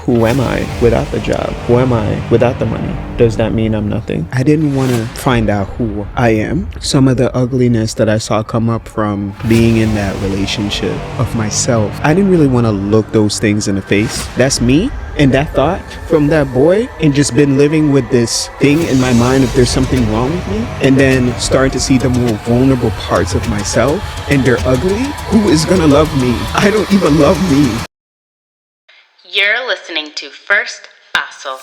who am I without the job? Who am I without the money? Does that mean I'm nothing? I didn't want to find out who I am. Some of the ugliness that I saw come up from being in that relationship of myself, I didn't really want to look those things in the face. That's me. And that thought from that boy, and just been living with this thing in my mind if there's something wrong with me, and then starting to see the more vulnerable parts of myself, and they're ugly. Who is gonna love me? I don't even love me. You're listening to First Paso.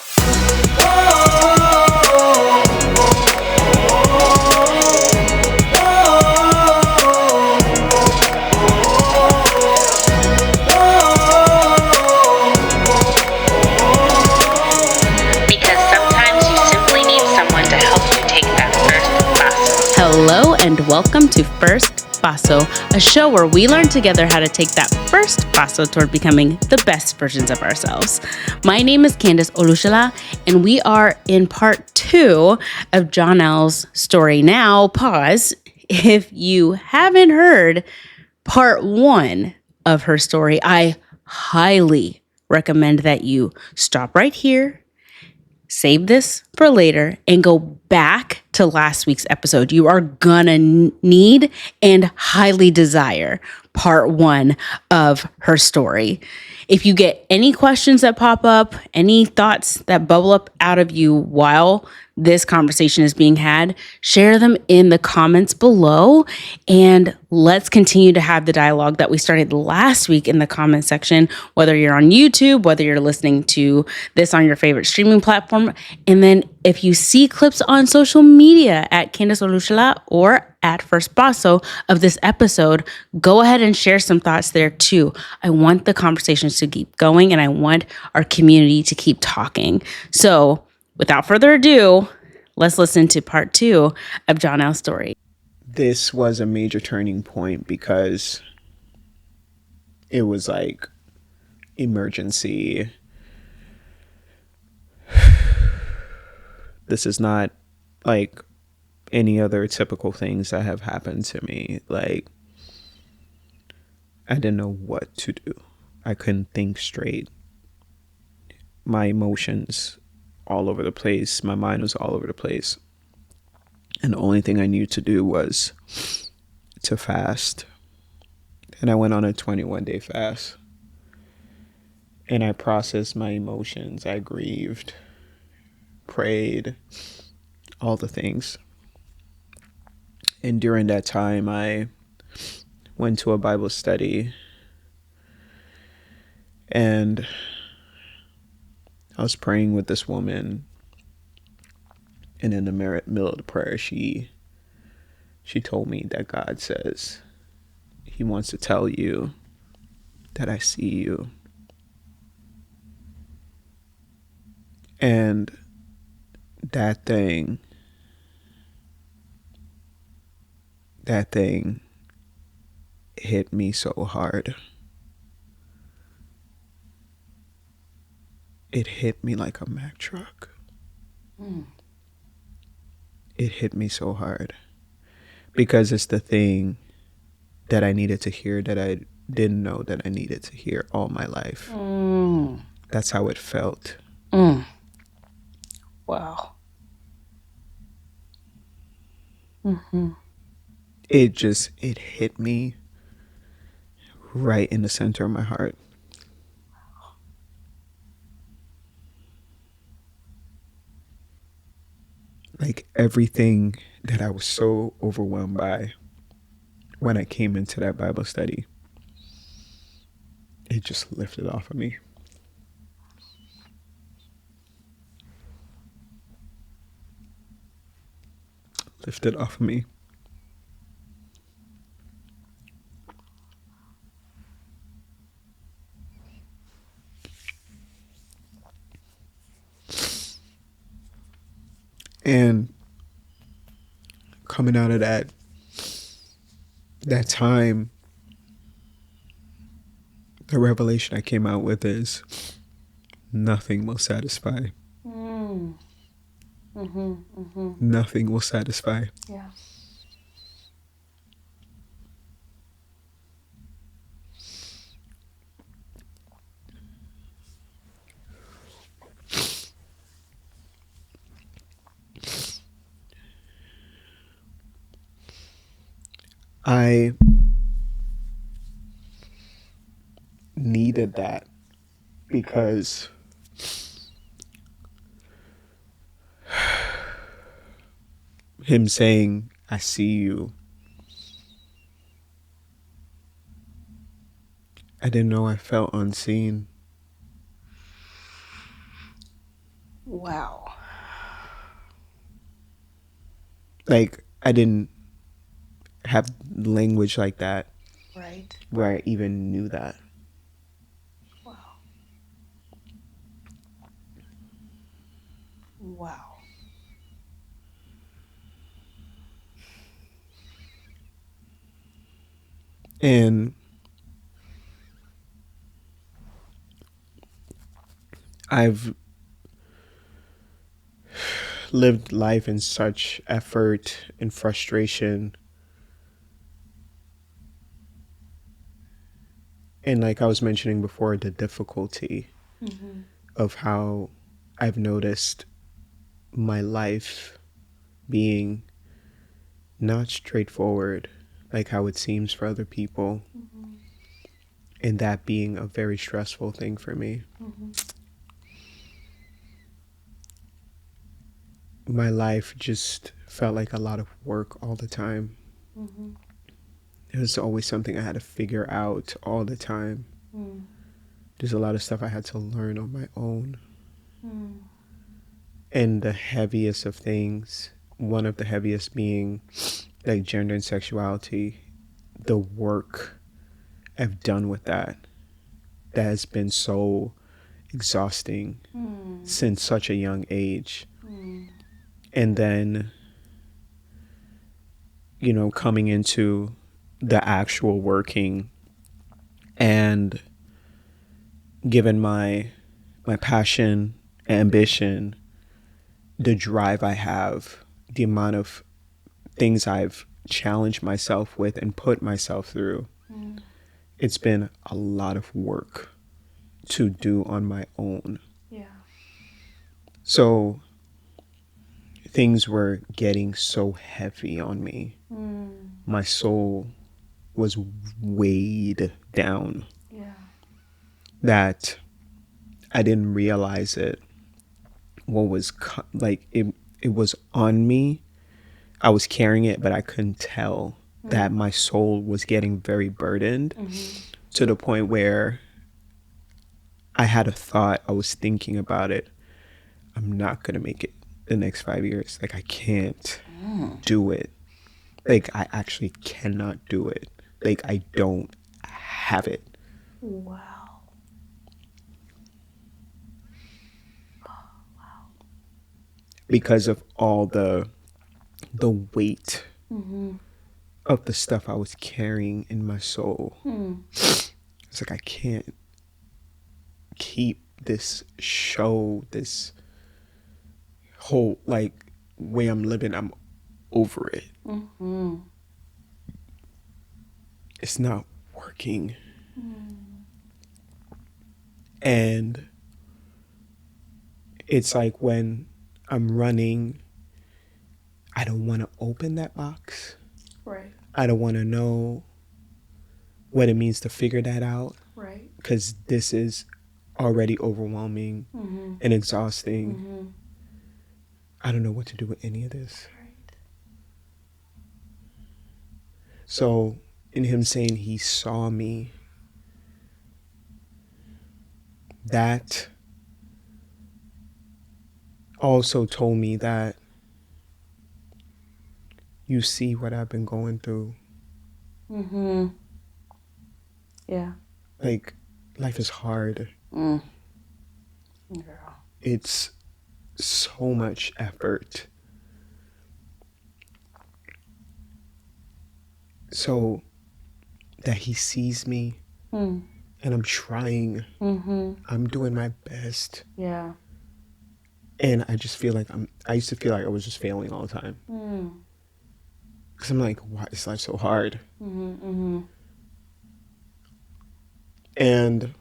Hello and welcome to First Paso, a show where we learn together how to take that first paso toward becoming the best versions of ourselves. My name is Candace Olusola, and we are in part 2 of Jaunell's story. Now, pause. If you haven't heard part 1 of her story, I highly recommend that you stop right here, save this for later, and go back to last week's episode. You are gonna need and highly desire part 1 of her story. If you get any questions that pop up, any thoughts that bubble up out of you while this conversation is being had, share them in the comments below, and let's continue to have the dialogue that we started last week in the comment section, whether you're on YouTube, whether you're listening to this on your favorite streaming platform. And then if you see clips on social media at Candace Olusola or at First Paso of this episode, go ahead and share some thoughts there too. I want the conversations to keep going, and I want our community to keep talking. So without further ado, let's listen to part 2 of Jaunell's story. This was a major turning point because it was like emergency. This is not like any other typical things that have happened to me. Like, I didn't know what to do. I couldn't think straight. My emotions all over the place. My mind was all over the place. And the only thing I knew to do was to fast. And I went on a 21-day fast. And I processed my emotions. I grieved, prayed, all the things. And during that time, I went to a Bible study. And I was praying with this woman. And in the middle of the prayer, she told me that God says he wants to tell you that I see you. And that thing hit me so hard. It hit me like a Mack truck. It hit me so hard because it's the thing that I needed to hear that I didn't know that I needed to hear all my life. That's how it felt. Wow. It hit me right in the center of my heart. Like everything that I was so overwhelmed by when I came into that Bible study, it just lifted off of me. Lifted off of me. And coming out of that time, the revelation I came out with is nothing will satisfy. Nothing will satisfy. Yeah. I needed that because him saying, I see you, I didn't know I felt unseen. Wow. Like, I didn't have language like that. Right. Where I even knew that. Wow. Wow. And I've lived life in such effort and frustration. And like I was mentioning before, the difficulty of how I've noticed my life being not straightforward like how it seems for other people. And that being a very stressful thing for me. My life just felt like a lot of work all the time. It was always something I had to figure out all the time. There's a lot of stuff I had to learn on my own. And the heaviest of things, one of the heaviest being like gender and sexuality, the work I've done with that has been so exhausting since such a young age. And then, you know, coming into the actual working and given my passion, ambition, the drive I have, the amount of things I've challenged myself with and put myself through, it's been a lot of work to do on my own. Yeah. So things were getting so heavy on me. My soul was weighed down. Yeah. That I didn't realize it. What was like it was on me. I was carrying it, but I couldn't tell that my soul was getting very burdened to the point where I had a thought. I was thinking about it. I'm not gonna make it the next 5 years. Like I can't do it. Like I actually cannot do it. Like I don't have it. Wow. Because of all the weight of the stuff I was carrying in my soul. It's like I can't keep this show, this whole like way I'm living. I'm over it. It's not working. And it's like when I'm running, I don't want to open that box. Right. I don't want to know what it means to figure that out. Right. Because this is already overwhelming and exhausting. I don't know what to do with any of this. Right. So in him saying he saw me, that also told me that you see what I've been going through. Yeah. Like, life is hard. Girl. It's so much effort. So that he sees me and I'm trying. I'm doing my best. Yeah. And I just feel like I used to feel like I was just failing all the time. Because I'm like, why is life so hard? And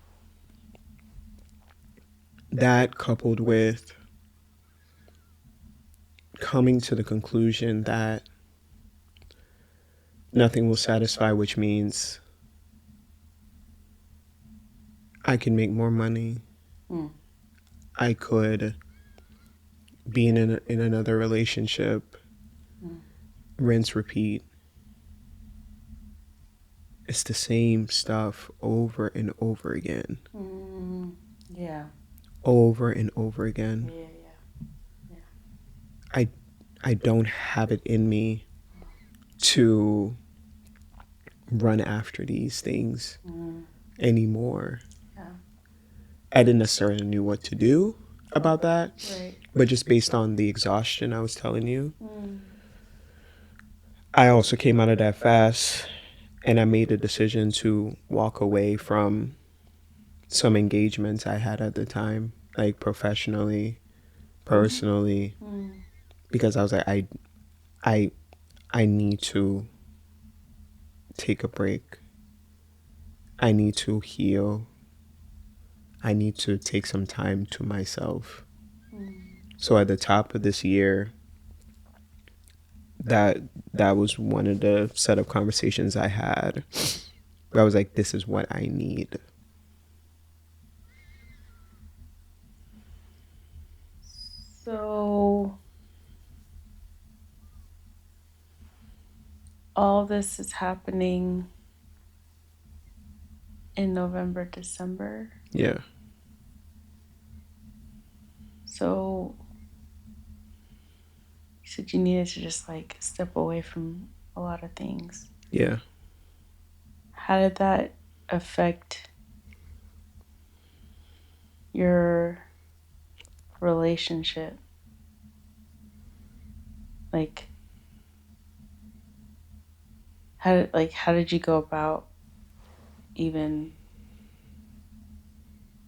that coupled with coming to the conclusion that nothing will satisfy, which means I can make more money. I could be in another relationship, rinse, repeat. It's the same stuff over and over again. Yeah. Over and over again. Yeah. I don't have it in me to run after these things anymore. Yeah. I didn't necessarily knew what to do about that, Right. but just based on the exhaustion I was telling you, I also came out of that fast and I made a decision to walk away from some engagements I had at the time, like professionally, personally, because I was like, I need to take a break. I need to heal. I need to take some time to myself. So at the top of this year, that was one of the setup conversations I had. I was like, this is what I need. So all this is happening in November, December. Yeah. So you said you needed to just like step away from a lot of things. Yeah. How did that affect your relationship? Like how did you go about even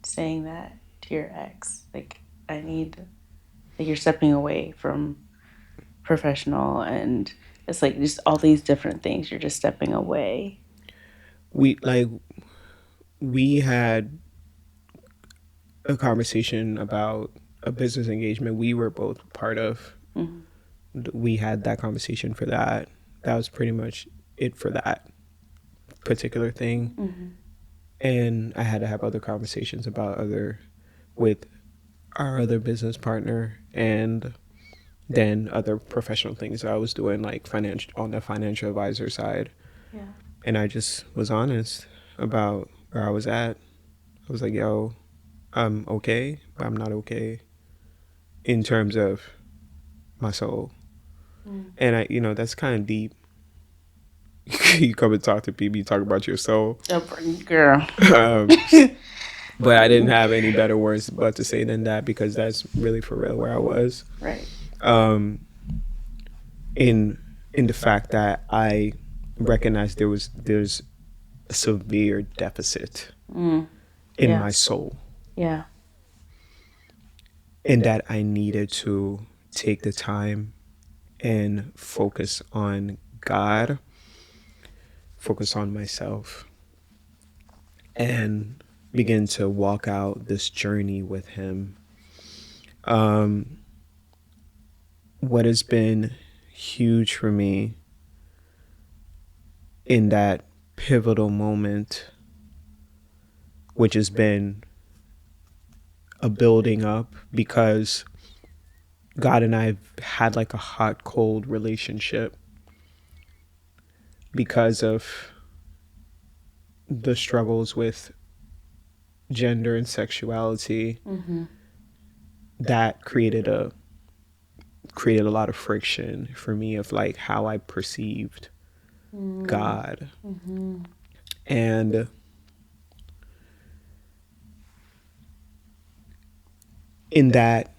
saying that to your ex? Like you're stepping away from professional and it's like just all these different things. You're just stepping away. We had a conversation about a business engagement we were both part of. We had that conversation for that. That was pretty much it for that particular thing. And I had to have other conversations with our other business partner, and then other professional things I was doing, like on the financial advisor side. Yeah. And I just was honest about where I was at. I was like, yo, I'm okay, but I'm not okay in terms of my soul. And I, that's kind of deep. You come and talk to people, you talk about your soul. Girl. But I didn't have any better words but to say than that, because that's really for real where I was. Right. In the fact that I recognized there's a severe deficit in my soul. Yeah. And that I needed to take the time and focus on God, focus on myself, and begin to walk out this journey with Him. What has been huge for me in that pivotal moment, which has been a building up, because God and I have had like a hot, cold relationship because of the struggles with gender and sexuality. That created a lot of friction for me of like how I perceived God. And in that,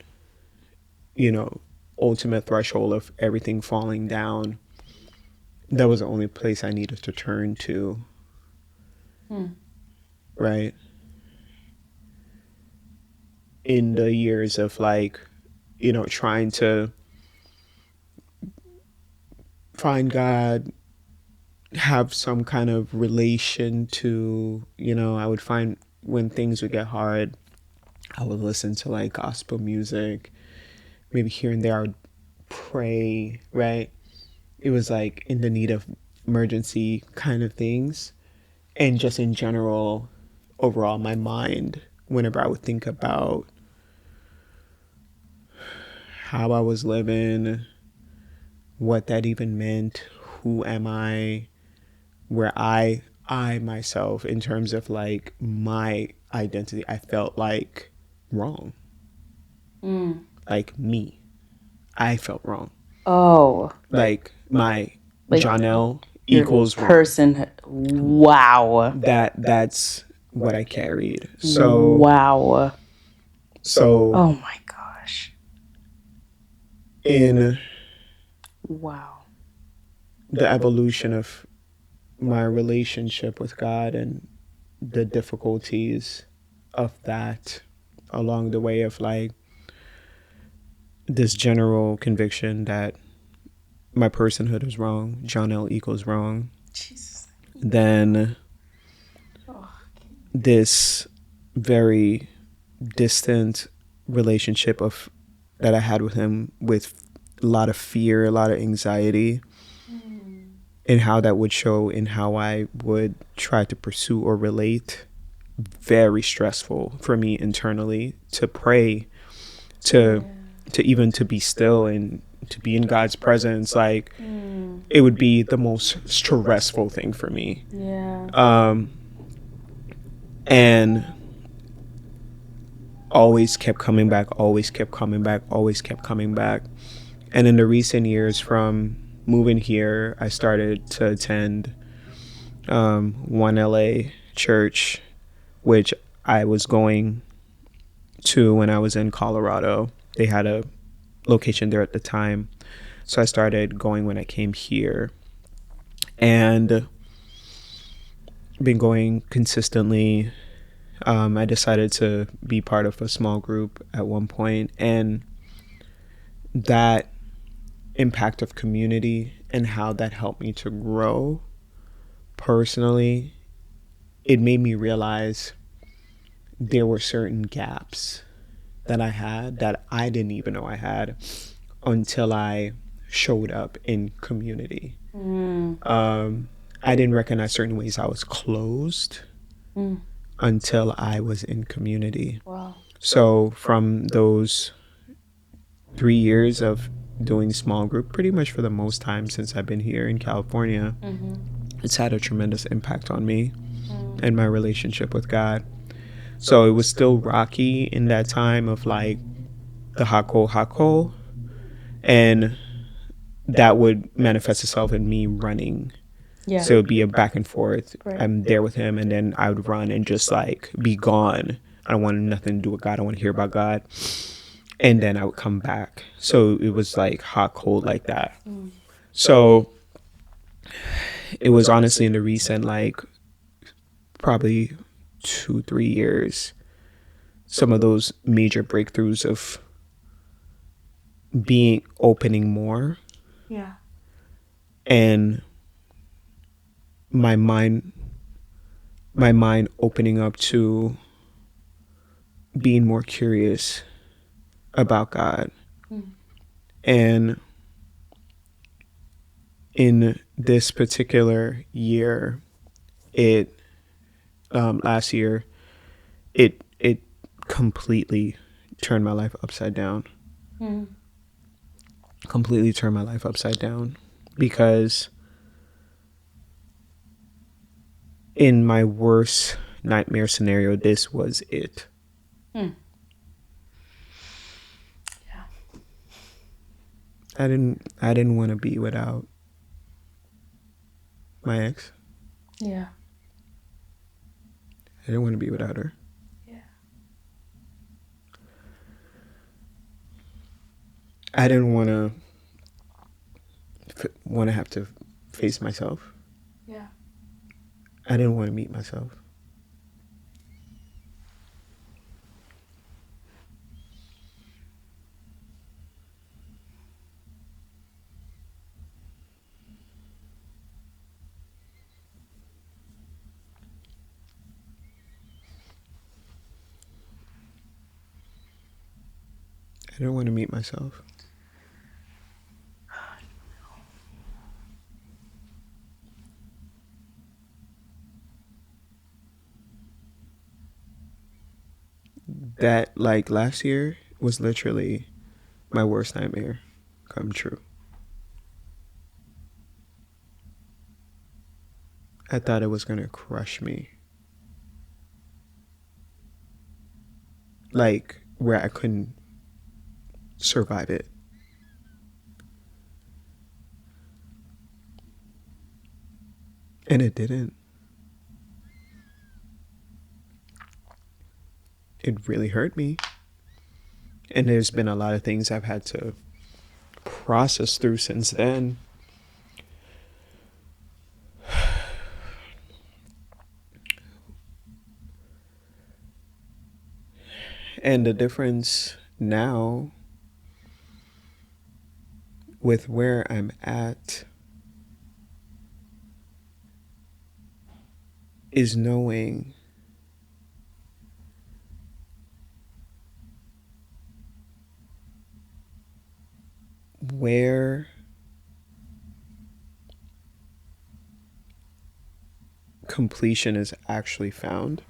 ultimate threshold of everything falling down, that was the only place I needed to turn to. Right? In the years of like, trying to find God, have some kind of relation to, I would find when things would get hard, I would listen to like gospel music. Maybe here and there I would pray, right? It was like in the need of emergency kind of things. And just in general, overall, my mind, whenever I would think about how I was living, what that even meant, who am I, where I myself, in terms of like my identity, I felt like wrong. Like me. I felt wrong. Oh. Like my Like Jaunell your equals wrong. person. Wow. That's what I carried. So Wow. so Oh my gosh. in Wow. the evolution of my relationship with God and the difficulties of that along the way of like this general conviction that my personhood is wrong, Jaunell equals wrong. Jesus. Then this very distant relationship of that I had with him, with a lot of fear, a lot of anxiety, and how that would show in how I would try to pursue or relate. Very stressful for me internally to pray, to even to be still and to be in God's presence. Like it would be the most stressful thing for me. Yeah. And always kept coming back, always kept coming back, always kept coming back. And in the recent years from moving here, I started to attend one LA church, which I was going to when I was in Colorado. They had a location there at the time. So I started going when I came here. And been going consistently. I decided to be part of a small group at one point, and that impact of community and how that helped me to grow personally, it made me realize there were certain gaps that I had that I didn't even know I had until I showed up in community. I didn't recognize certain ways I was closed until I was in community. Wow. So from those 3 years of doing small group, pretty much for the most time since I've been here in California, it's had a tremendous impact on me and my relationship with God. So it was still rocky in that time of like the hako, and that would manifest itself in me running. Yeah. So it would be a back and forth. Right. I'm there with him, and then I would run and just like be gone. I don't want nothing to do with God. I don't want to hear about God. And then I would come back. So it was like hot, cold like that. So it was honestly in the recent, like probably 2-3 years, some of those major breakthroughs of being opening more. Yeah. And my mind opening up to being more curious about God. And in this particular year, last year, it completely turned my life upside down. Completely turned my life upside down, because in my worst nightmare scenario, this was it. Yeah. I didn't want to be without my ex. Yeah. I didn't want to be without her. Yeah. I didn't want to have to face myself. Yeah. I didn't want to meet myself. I didn't want to meet myself. That, like, last year was literally my worst nightmare come true. I thought it was going to crush me. Like, where I couldn't survive it. And it didn't. It really hurt me. And there's been a lot of things I've had to process through since then. And the difference now with where I'm at is knowing where completion is actually found.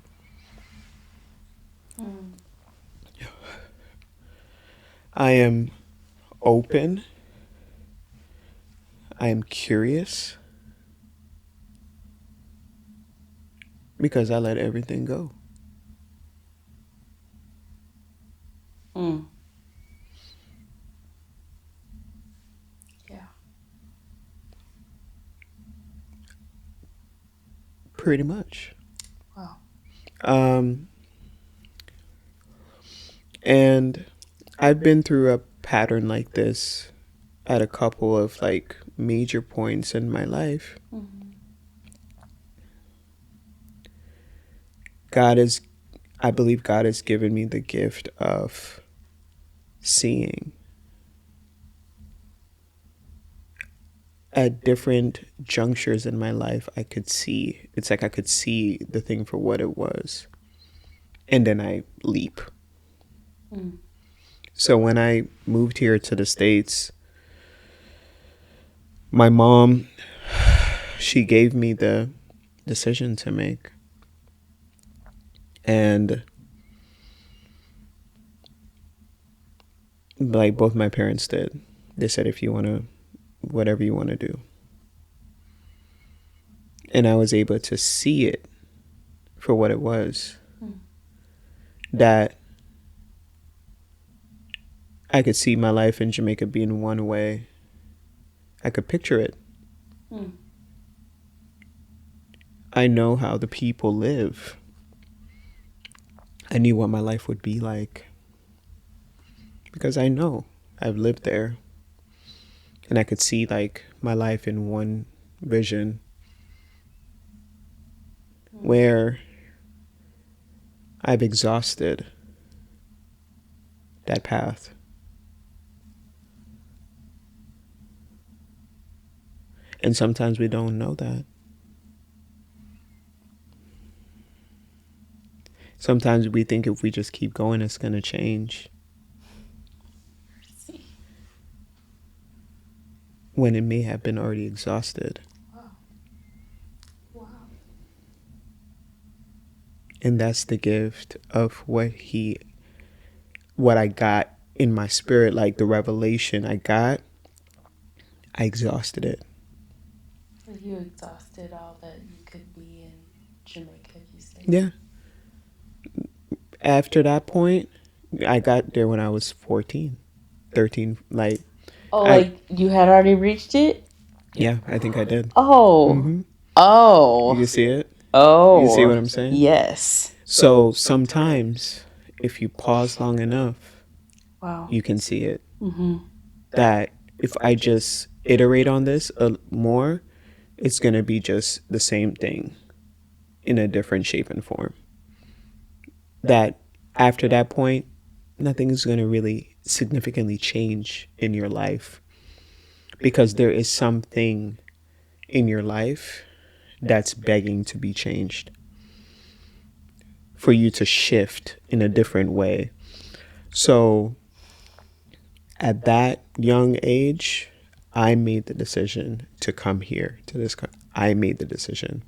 I am open. I am curious. Because I let everything go. Yeah. Pretty much. Wow. And I've been through a pattern like this at a couple of like major points in my life. I believe God has given me the gift of seeing. At different junctures in my life, I could see. It's like I could see the thing for what it was. And then I leap. So when I moved here to the States, my mom, she gave me the decision to make. And like both my parents did. They said, if you want to, whatever you want to do. And I was able to see it for what it was. That I could see my life in Jamaica being one way. I could picture it. I know how the people live. I knew what my life would be like. Because I know I've lived there. And I could see like my life in one vision. Where I've exhausted that path. And sometimes we don't know that. Sometimes we think if we just keep going, it's going to change. When it may have been already exhausted. Wow. And that's the gift of what I got in my spirit, like the revelation I got, I exhausted it. You exhausted all that you could be in Jamaica, you say? Yeah. After that point, I got there when I was 14, 13, like. Oh, like you had already reached it? Yeah, I think I did. Oh. Mm-hmm. Oh. You can see it? Oh. You can see what I'm saying? Yes. So sometimes, if you pause long enough, wow, you can see it. That if I just iterate on this more, it's going to be just the same thing in a different shape and form. That after that point, nothing is going to really significantly change in your life. Because there is something in your life that's begging to be changed. For you to shift in a different way. So at that young age, I made the decision to come here to this country. I made the decision.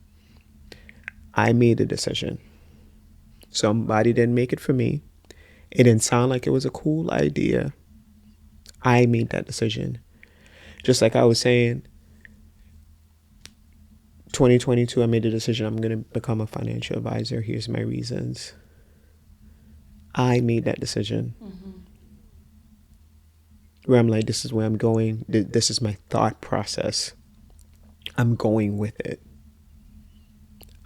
Somebody didn't make it for me. It didn't sound like it was a cool idea. I made that decision. Just like I was saying, 2022, I made a decision. I'm going to become a financial advisor. Here's my reasons. I made that decision. Where I'm like, this is where I'm going. This is my thought process. I'm going with it.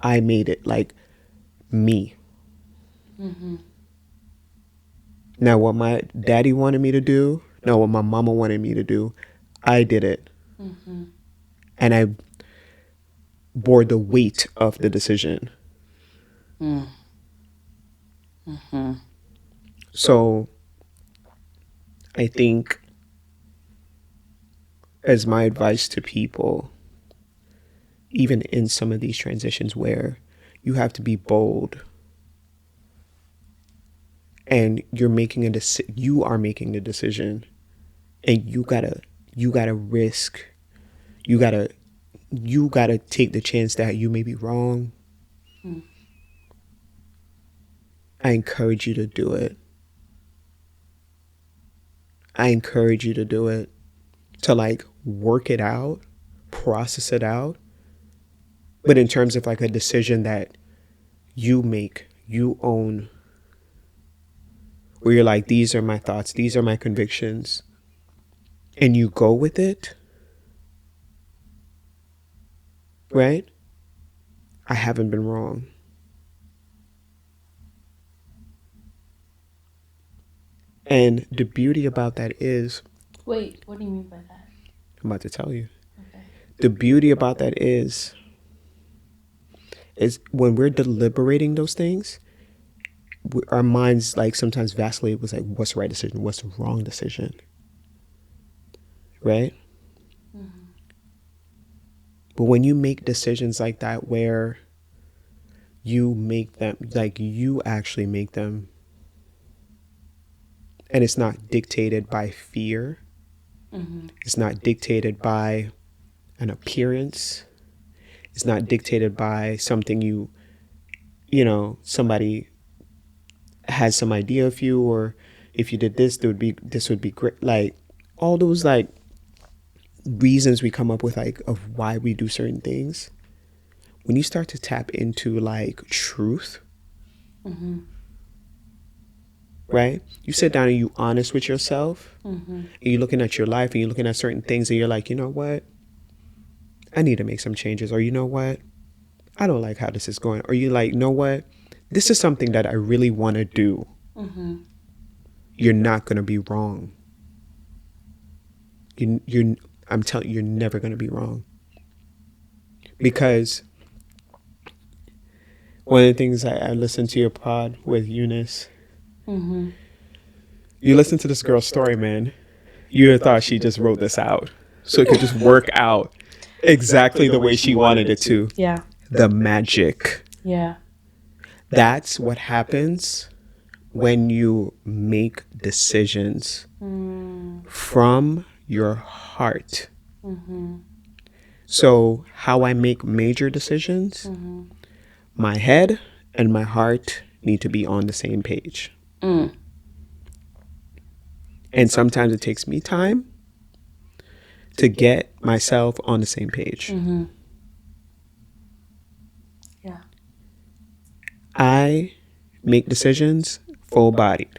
I made it like me. Now, what my daddy wanted me to do, no, what my mama wanted me to do, I did it. And I bore the weight of the decision. So I think as my advice to people, even in some of these transitions where you have to be bold and you're making you are making the decision, and you gotta risk, you gotta take the chance that you may be wrong. I encourage you to do it. I encourage you to do it, to like work it out, process it out. But in terms of like a decision that you make, you own, where you're like, these are my thoughts, these are my convictions, and you go with it, right? I haven't been wrong. And the beauty about that is... Wait, what do you mean by that? I'm about to tell you. Okay. The beauty about that is when we're deliberating those things, our minds like sometimes vacillate with like, what's the right decision? What's the wrong decision? Right? But when you make decisions like that, where you make them, like you actually make them, and it's not dictated by fear. It's not dictated by an appearance. It's not dictated by something you know, somebody has some idea of you, or if you did this, this would be great. Like all those like reasons we come up with, like of why we do certain things. When you start to tap into like truth, right? You sit down and you honest with yourself, and you're looking at your life and you're looking at certain things, and you're like, you know what? I need to make some changes. Or you know what? I don't like how this is going. Or you like, you know what? This is something that I really want to do. You're not going to be wrong. I'm telling you, you're never going to be wrong. Because one of the things I listened to your pod with Eunice, you listen to this girl's story, man. You would have thought she just wrote this out so it could just work out exactly the way she wanted it to. Yeah. The magic. Yeah. That's what happens when you make decisions from your heart. So how I make major decisions, my head and my heart need to be on the same page. And sometimes it takes me time to get myself on the same page. Yeah. I make decisions full-bodied.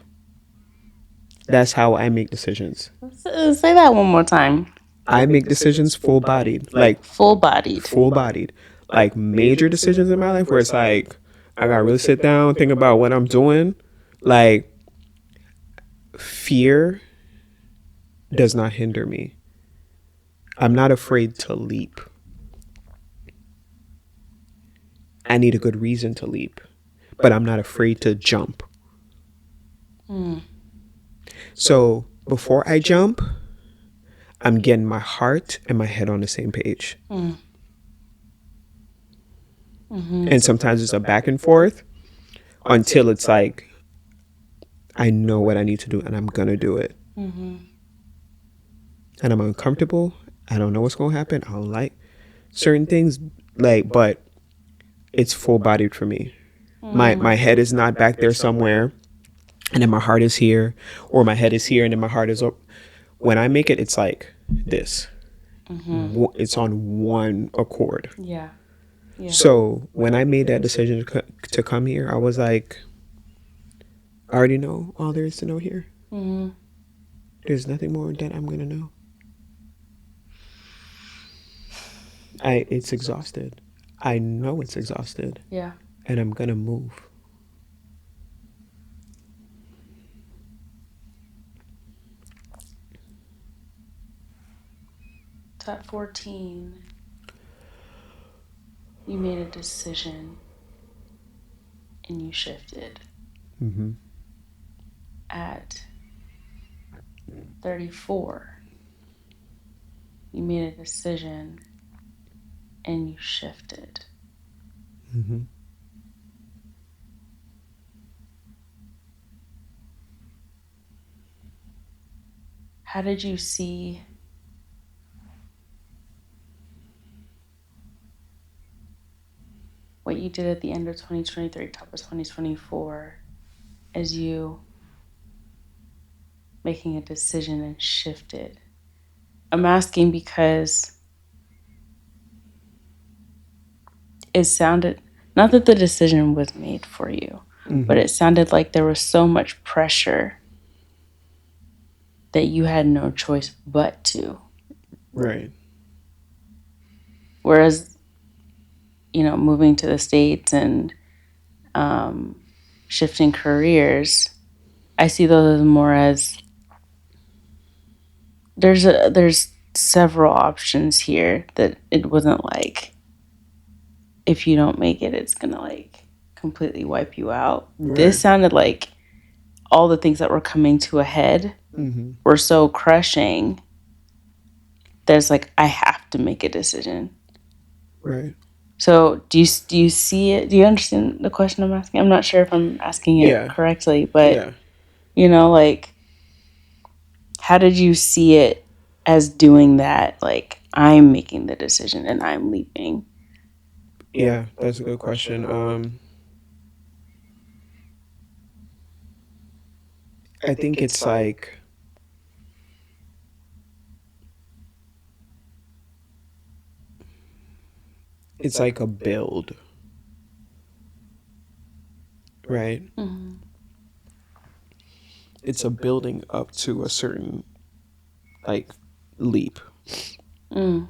That's how I make decisions. Say that one more time. I make decisions full-bodied. Like Full-bodied. full-bodied. Like major decisions in my life where it's like, I gotta really sit down, think about what I'm doing. Like, fear does not hinder me. I'm not afraid to leap. I need a good reason to leap, but I'm not afraid to jump. So before I jump, I'm getting my heart and my head on the same page. And sometimes it's a back and forth until it's like, I know what I need to do and I'm gonna do it. And I'm uncomfortable. I don't know what's gonna happen. I don't like certain things, like, but it's full-bodied for me. My head is not back there somewhere and then my heart is here, or my head is here and then my heart is up. When I make it, it's like this. It's on one accord. Yeah. So when I made that decision to come here, I was like, I already know all there is to know here. There's nothing more that I'm gonna know. It's exhausted. I know it's exhausted. Yeah. And I'm gonna move. At 14, you made a decision and you shifted. At 34, you made a decision and you shifted. How did you see what you did at the end of 2023, top of 2024, as you making a decision and shifted? I'm asking because it sounded, not that the decision was made for you, but it sounded like there was so much pressure that you had no choice but to. Right. Whereas, moving to the States and shifting careers, I see those more as there's several options here, that it wasn't like, if you don't make it, it's gonna like completely wipe you out. Right. This sounded like all the things that were coming to a head were so crushing. There's like, I have to make a decision. Right. So do you see it? Do you understand the question I'm asking? I'm not sure if I'm asking it correctly, but like, how did you see it as doing that? Like, I'm making the decision and I'm leaving. Yeah, that's a good question. I think it's like, it's like a build, right? It's a building up to a certain like leap. And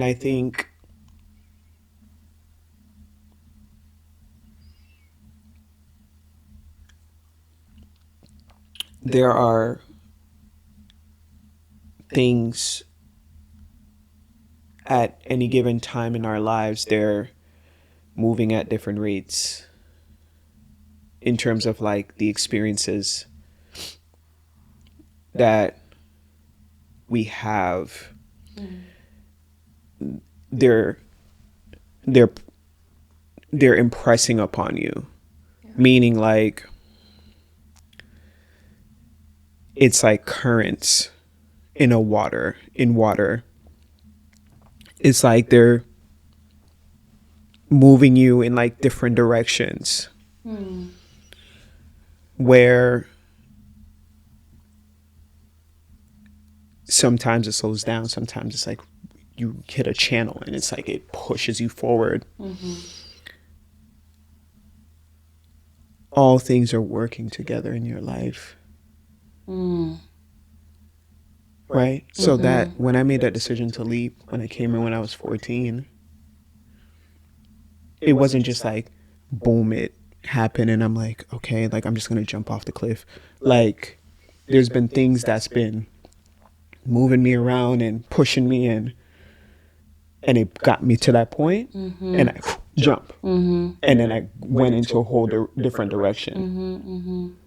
I think there are things at any given time in our lives, they're moving at different rates in terms of like the experiences that we have. They're impressing upon you, meaning like it's like currents in water. It's like they're moving you in like different directions, where sometimes it slows down, sometimes it's like you hit a channel and it's like it pushes you forward. All things are working together in your life. Right? So that when I made that decision to leave, when I came in when I was 14, it wasn't just like, boom, it happened and I'm like, okay, like I'm just going to jump off the cliff. Like, there's been things that's been moving me around and pushing me in, and it got me to that point, and I jump. And then I went into a whole different direction.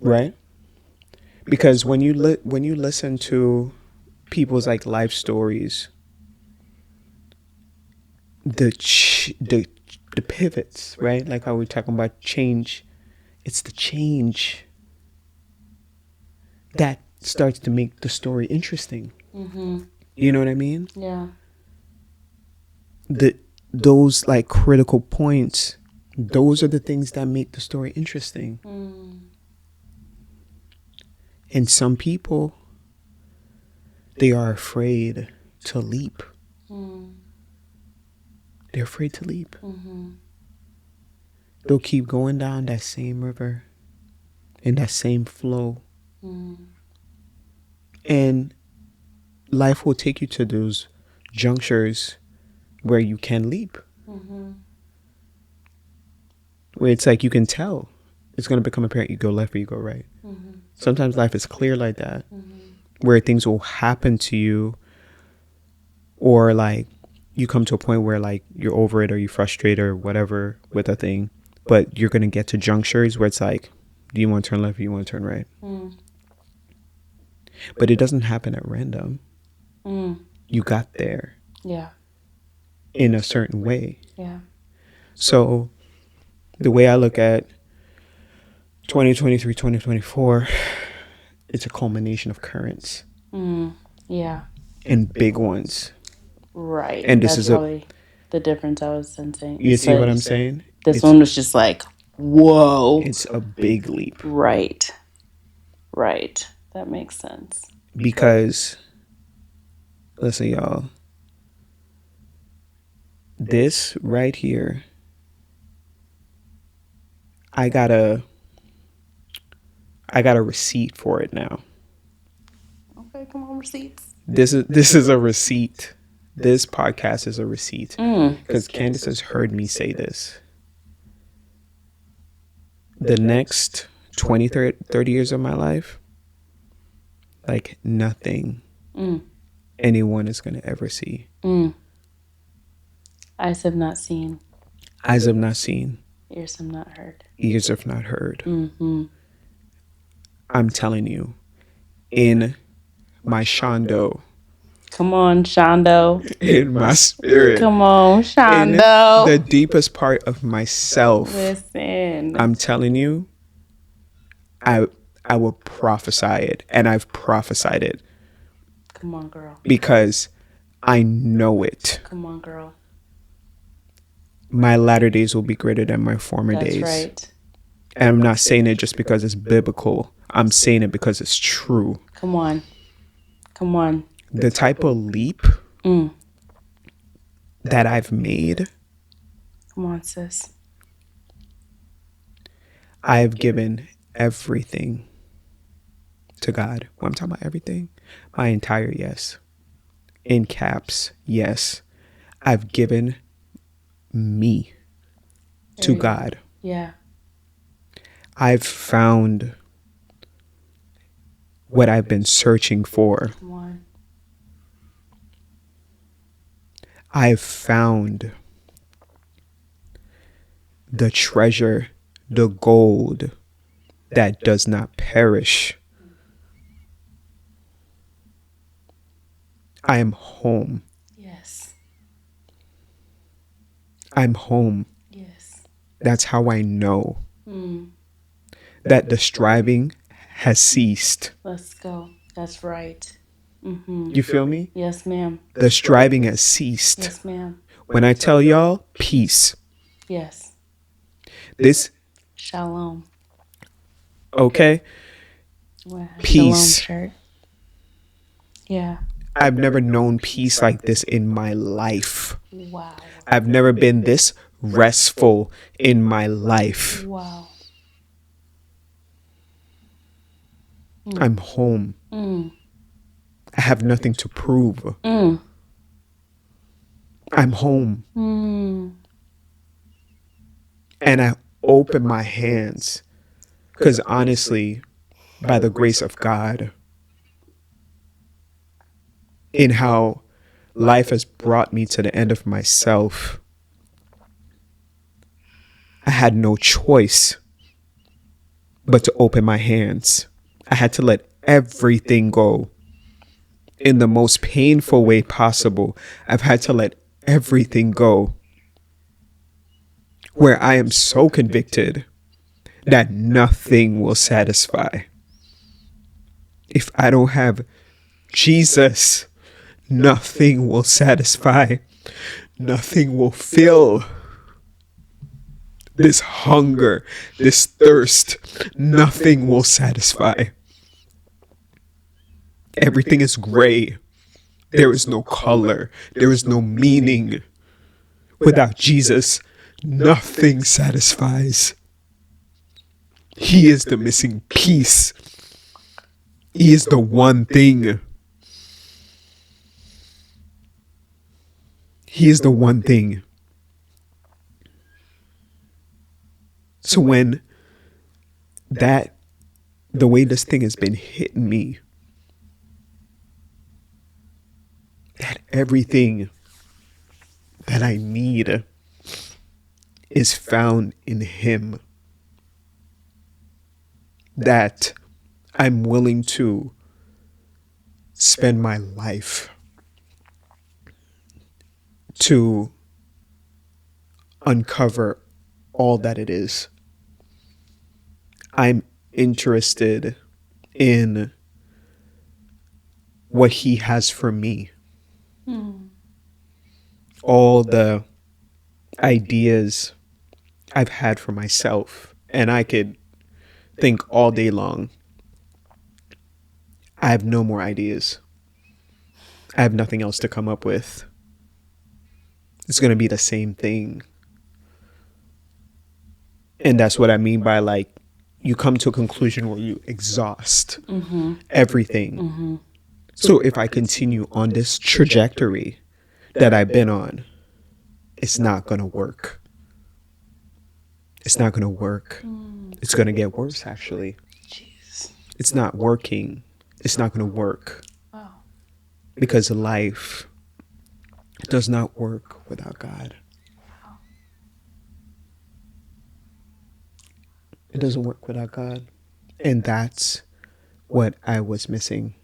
Right? Because when you listen to people's like life stories, the pivots, right? Like how we're talking about change, it's the change that starts to make the story interesting. You know what I mean? Yeah. those like critical points, those are the things that make the story interesting. And some people, they are afraid to leap. They're afraid to leap. They'll keep going down that same river in that same flow. And life will take you to those junctures where you can leap. Where it's like you can tell. It's going to become apparent. You go left or you go right. Sometimes life is clear like that. Where things will happen to you, or like you come to a point where like you're over it or you're frustrated or whatever with a thing, but you're going to get to junctures where it's like, do you want to turn left or you want to turn right? But it doesn't happen at random. You got there. Yeah. In a certain way. Yeah. So the way I look at 2023, 2024, it's a culmination of currents. Yeah. And big ones. Right. And this That's is probably the difference I was sensing. You see what I'm saying? This one was just like, whoa. It's a big leap. Right. Right. That makes sense. Because, listen, y'all. This right here, I got a receipt for it now. Okay, come on, receipts. This is a receipt. This podcast is a receipt. Because Candace has heard me say this. The next 20, 30 years of my life, like nothing anyone is going to ever see. Eyes have not seen. Eyes have not seen. Ears have not heard. Ears have not heard. I'm telling you, in my shondo. Come on, Shondo. In my spirit. Come on, Shondo. In the deepest part of myself. Listen. I'm telling you, I will prophesy it. And I've prophesied it. Come on, girl. Because I know it. Come on, girl. My latter days will be greater than my former days. That's right. And I'm not saying it just because it's biblical. I'm saying it because it's true. Come on. Come on. The type of leap that I've made. Come on, sis. I've given everything to God. When I'm talking about everything, my entire yes. In caps, yes. I've given me to God. Yeah. I've found what I've been searching for. Come on. I've found the treasure, the gold that does not perish. I am home. Yes. I'm home. Yes. That's how I know that the striving has ceased. Let's go. That's right. You feel me? Yes, ma'am. The striving has ceased. Yes, ma'am. When I tell y'all, peace. Yes. This, Shalom. okay? Wow. Peace. Shalom shirt. Yeah. I've never known peace like this in my life. Wow. I've never been this restful in my life. Wow. I'm home. I have nothing to prove. I'm home. And I open my hands. Because honestly, by the grace of God, in how life has brought me to the end of myself, I had no choice but to open my hands. I had to let everything go in the most painful way possible. I've had to let everything go where I am so convicted that nothing will satisfy. If I don't have Jesus, nothing will satisfy. nothing will fill this hunger, this thirst. Nothing will satisfy. Everything is gray. There is no color. There is no meaning. Without Jesus, nothing satisfies. He is the missing piece. He is the one thing. He is the one thing. So when the way this thing has been hitting me, that everything that I need is found in Him, that I'm willing to spend my life to uncover all that it is. I'm interested in what He has for me. All the ideas I've had for myself, and I could think all day long. I have no more ideas. I have nothing else to come up with. It's going to be the same thing. And that's what I mean by, like, you come to a conclusion where you exhaust everything. So if I continue on this trajectory that I've been on, it's not going to work. It's not going to work. It's going to get worse, actually. Jeez. It's not working. It's not going to work. Wow. Because life does not work without God. It doesn't work without God. And that's what I was missing.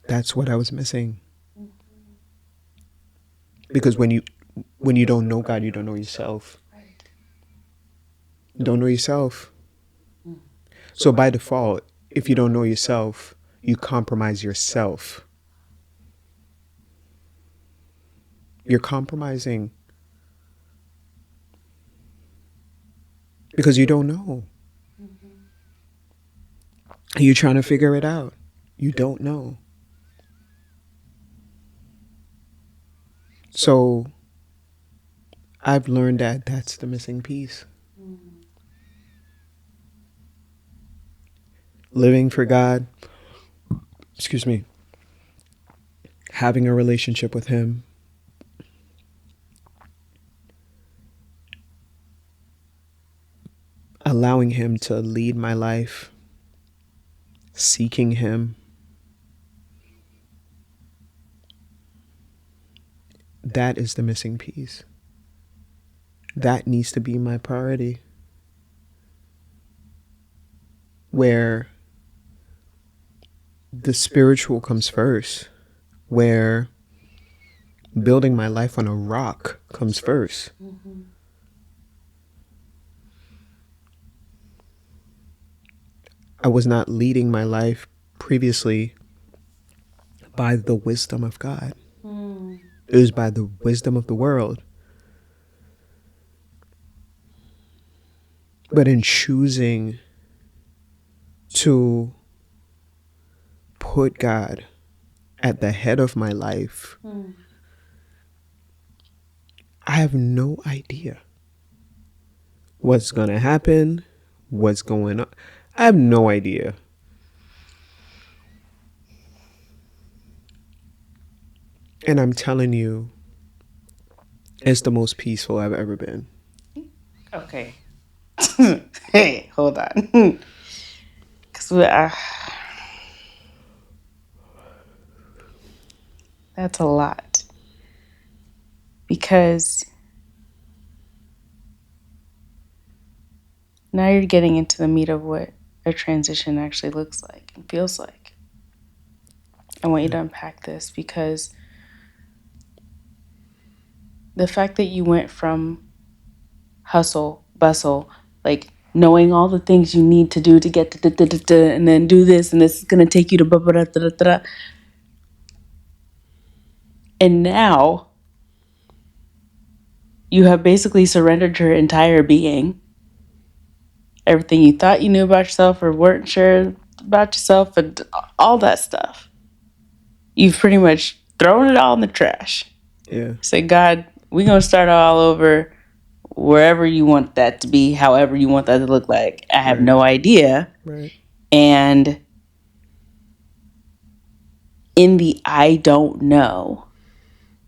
That's what I was missing. Because when you don't know God, you don't know yourself. You don't know yourself. So by default, if you don't know yourself, you compromise yourself. You're compromising. Because you don't know. You're trying to figure it out. You don't know. So I've learned that that's the missing piece. Living for God, having a relationship with Him, allowing Him to lead my life, seeking Him. That is the missing piece. That needs to be my priority. Where the spiritual comes first. Where building my life on a rock comes first. I was not leading my life previously by the wisdom of God. It was by the wisdom of the world. But in choosing to put God at the head of my life, I have no idea what's going to happen, what's going on. I have no idea. And I'm telling you, it's the most peaceful I've ever been. Okay. Hey, hold on. Because that's a lot. Because now you're getting into the meat of what a transition actually looks like and feels like. I want you to unpack this, because the fact that you went from hustle, bustle, like knowing all the things you need to do to get to and then do this, and this is going to take you to and now you have basically surrendered your entire being. Everything you thought you knew about yourself or weren't sure about yourself and all that stuff. You've pretty much thrown it all in the trash. Yeah. Say, God, we're going to start all over wherever you want that to be, however you want that to look like. I have no idea. Right. And in the I don't know,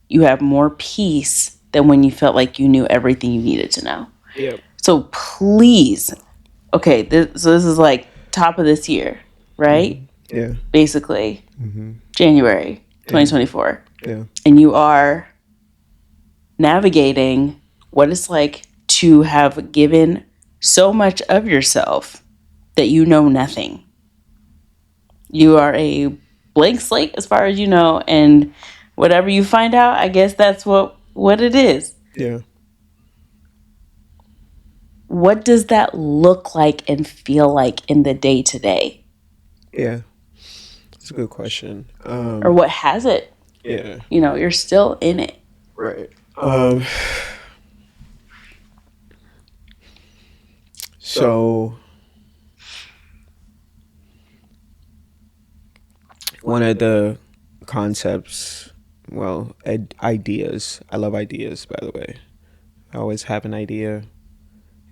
you have more peace than when you felt like you knew everything you needed to know. Yep. So please, okay, so this is like top of this year, right? Yeah. Basically, January 2024. Yeah. And you are navigating what it's like to have given so much of yourself that you know nothing. You are a blank slate as far as you know, and whatever you find out, I guess that's what it is. Yeah. What does that look like and feel like in the day to day? Yeah. That's a good question. Or what has it? Yeah. You know, you're still in it. Right. So one of the concepts, well, ideas. I love ideas, by the way. I always have an idea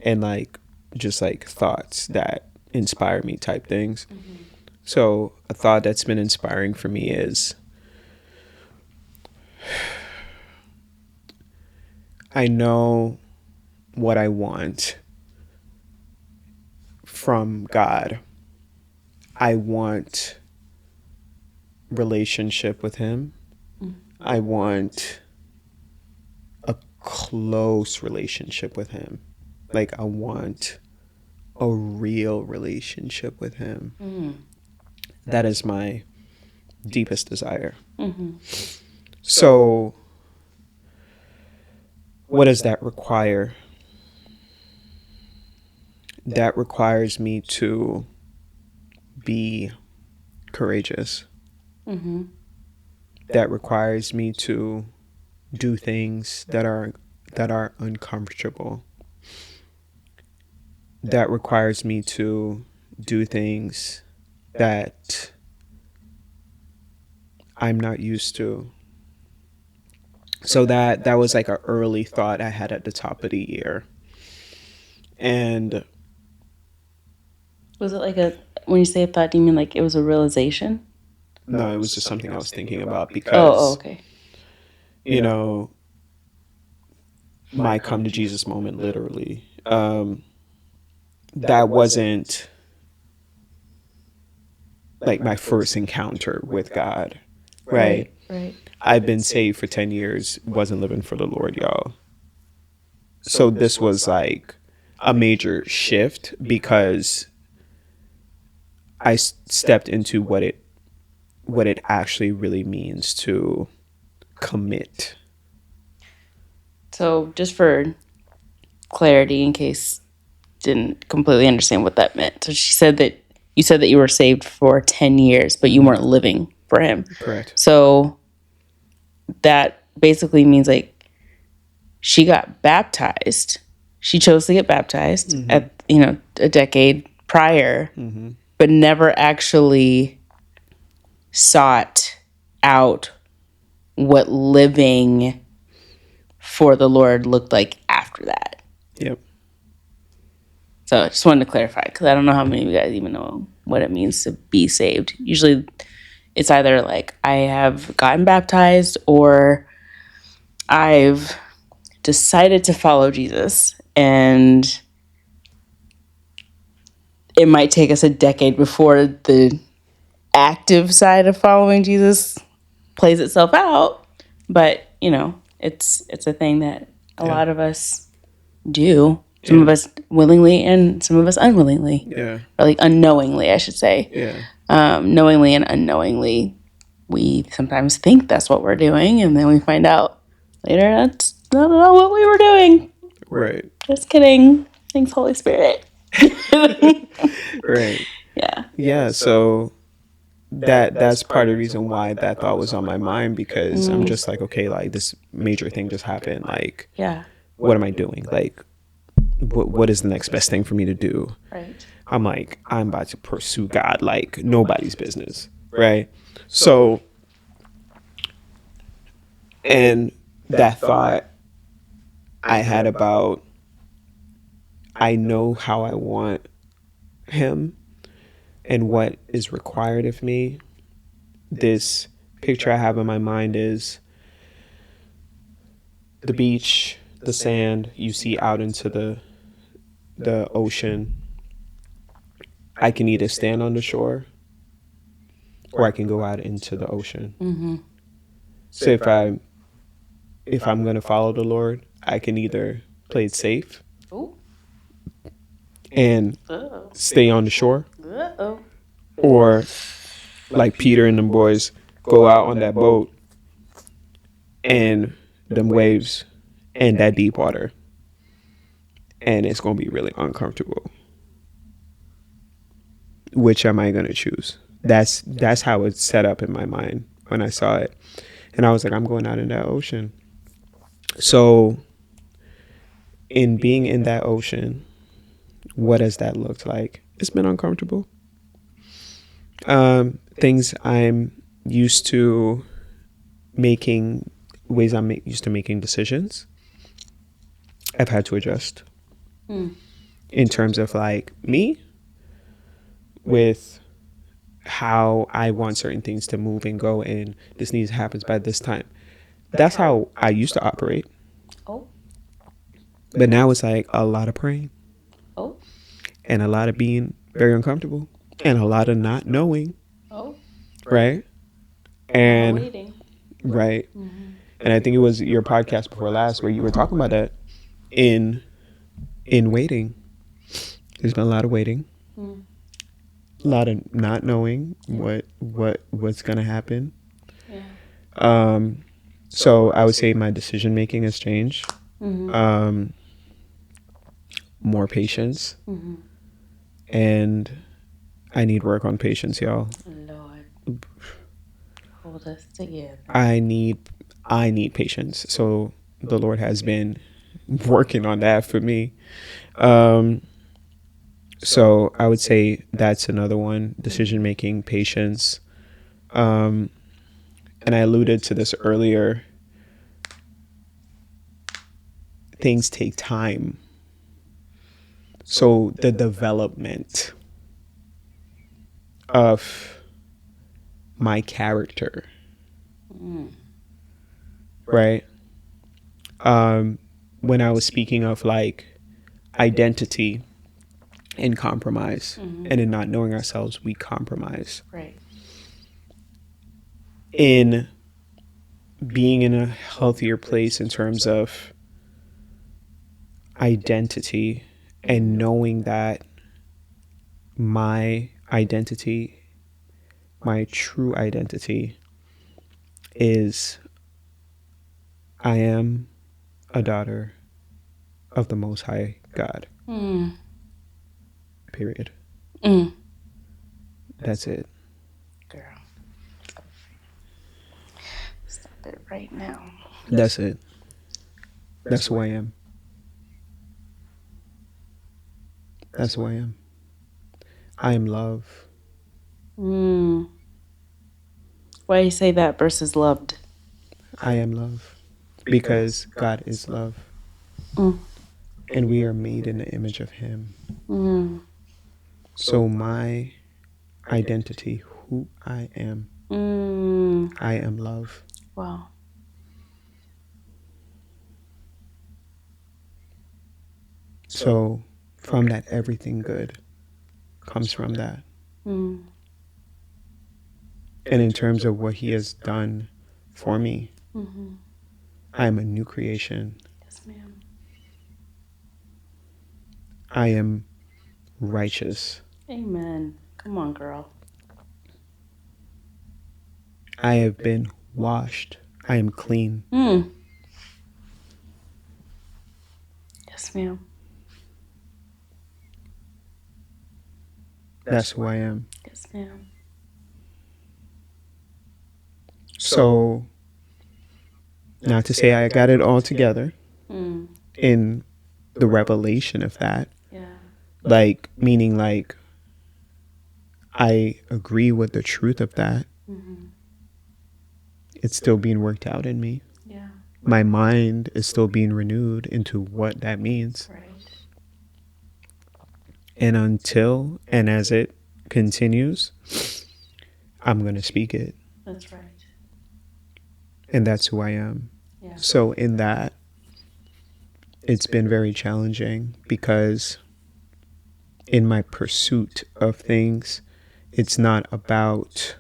and like just like thoughts that inspire me type things. So a thought that's been inspiring for me is I know what I want from God. I want relationship with him. I want a close relationship with him. Like I want a real relationship with him. That is my deepest desire. So what does that require? That requires me to be courageous. That requires me to do things that are uncomfortable. That requires me to do things that I'm not used to. So that was like an early thought I had at the top of the year. And Was it like when you say a thought, do you mean like it was a realization? no, it was just something I was thinking about because, okay. you know, my come to Jesus moment, literally, that wasn't like my first encounter with God, right? Right. I've been saved for 10 years, wasn't living for the Lord, y'all. So this was like a major shift because I stepped into what it actually really means to commit. So just for clarity, in case didn't completely understand what that meant. So you said that you were saved for 10 years, but you weren't living for him. Correct. So that basically means like she got baptized. She chose to get baptized at, a decade prior, but never actually sought out what living for the Lord looked like after that. Yep. So I just wanted to clarify because I don't know how many of you guys even know what it means to be saved. Usually it's either like I have gotten baptized or I've decided to follow Jesus, and it might take us a decade before the active side of following Jesus plays itself out. But, it's a thing that a lot of us do. Some of us willingly and some of us unwillingly. Yeah. Or like unknowingly, I should say. Yeah. Knowingly and unknowingly, we sometimes think that's what we're doing, and then we find out later that's not at all what we were doing. Right. Just kidding. Thanks, Holy Spirit. Right. Yeah. Yeah. So that's part of the reason why that thought was on my mind, because I'm just like, okay, like this major thing just happened. Like, Yeah. what am I doing? Like, what is the next best thing for me to do? Right. I'm like, I'm about to pursue God like nobody's business, right? So, and that thought I had about, I know how I want him and what is required of me. This picture I have in my mind is the beach, the sand you see out into the ocean. I can either stand on the shore or I can go out into the ocean. Mm-hmm. So if I'm gonna follow the Lord, I can either play it safe Ooh. and Uh-oh. stay on the shore, Uh-oh. or like Peter and them boys, go out on that boat and them waves and that deep water, and it's gonna be really uncomfortable. Which am I gonna choose? That's how it's set up in my mind when I saw it, and I was like, I'm going out in that ocean. So, in being in that ocean, what has that looked like? It's been uncomfortable. Things I'm used to making, ways I'm used to making decisions, I've had to adjust. In terms of like me, with how I want certain things to move and go, and this needs to happen by this time. That's how I used to operate. Oh. But now it's like a lot of praying Oh. and a lot of being very uncomfortable and a lot of not knowing, Oh. right? And Waiting. right. And I think it was your podcast before last where you were talking about that in waiting. There's been a lot of waiting. A lot of not knowing what's gonna happen. Yeah. So I would say my decision making has changed. More patience, and I need work on patience, y'all. Lord, hold us together. I need patience. So the Lord has been working on that for me. So I would say that's another one: decision making, patience. And I alluded to this earlier. Things take time. So the development of my character, right? When I was speaking of like identity and compromise, and in not knowing ourselves, we compromise. Right. In being in a healthier place in terms of identity and knowing that my identity, my true identity is I am a daughter of the Most High God. Period. That's it. Girl. Stop it right now. That's it. That's who I am. That's who I am. I am love. Why do you say that versus loved? I am love. Because God is love. And we are made in the image of Him. So my identity, who I am love. Wow. So from that, everything good comes from that. And in terms of what He has done for me, I am a new creation. Yes, ma'am. I am righteous. Amen. Come on, girl. I have been washed. I am clean. Yes, ma'am. That's who I am. Yes, ma'am. So, not to say I got it all together, in the revelation of that. Yeah. Like, meaning like, I agree with the truth of that. It's still being worked out in me. Yeah. My mind is still being renewed into what that means. Right. And as it continues, I'm going to speak it. That's right. And that's who I am. Yeah. So in that, it's been very challenging because in my pursuit of things, it's not about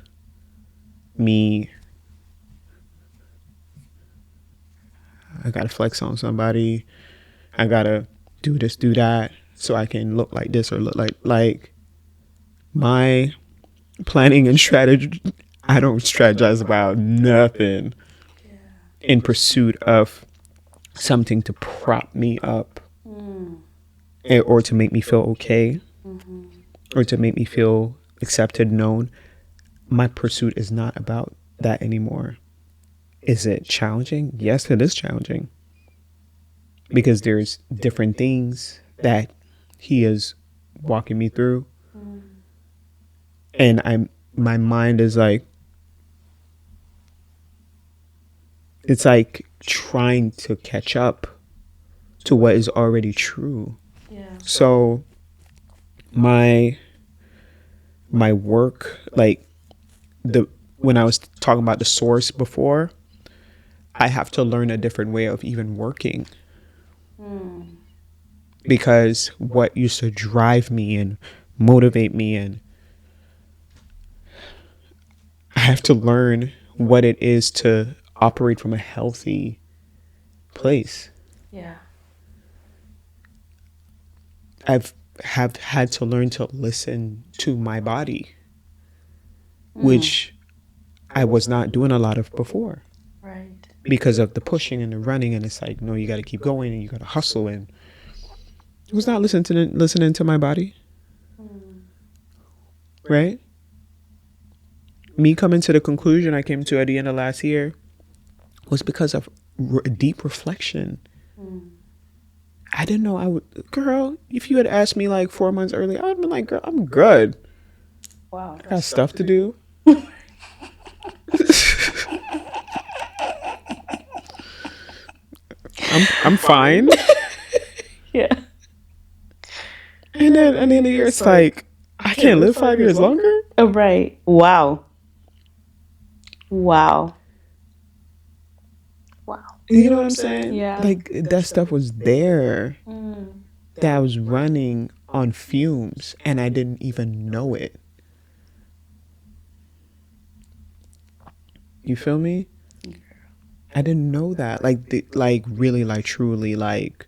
me. I gotta flex on somebody. I gotta do this, do that, so I can look like this or look like my planning and strategy. I don't strategize about nothing in pursuit of something to prop me up or to make me feel okay or to make me feel accepted, known. My pursuit is not about that anymore. Is it challenging? Yes, it is challenging. Because there's different things that he is walking me through. And my mind is like, it's like trying to catch up to what is already true. Yeah. So my work, like when I was talking about the source before, I have to learn a different way of even working. Because what used to drive me and motivate me, and I have to learn what it is to operate from a healthy place. Yeah. I've had to learn to listen to my body, which I was not doing a lot of before. Right. Because of the pushing and the running, and it's like, no, you got to keep going and you got to hustle, and I was not listening to my body. Right? Me coming to the conclusion I came to at the end of last year was because of deep reflection. I didn't know I would. Girl, if you had asked me like 4 months earlier, I would have been like, girl, I'm good. Wow. I got stuff to do. I'm fine. Yeah. And then at the end of the year, it's like, I can't live 5 years longer. Oh, right. Wow. Wow. Wow. You know what I'm saying? Yeah. Like, that stuff was there. That I was running on fumes and I didn't even know it. You feel me? I didn't know that. Like really, like truly, like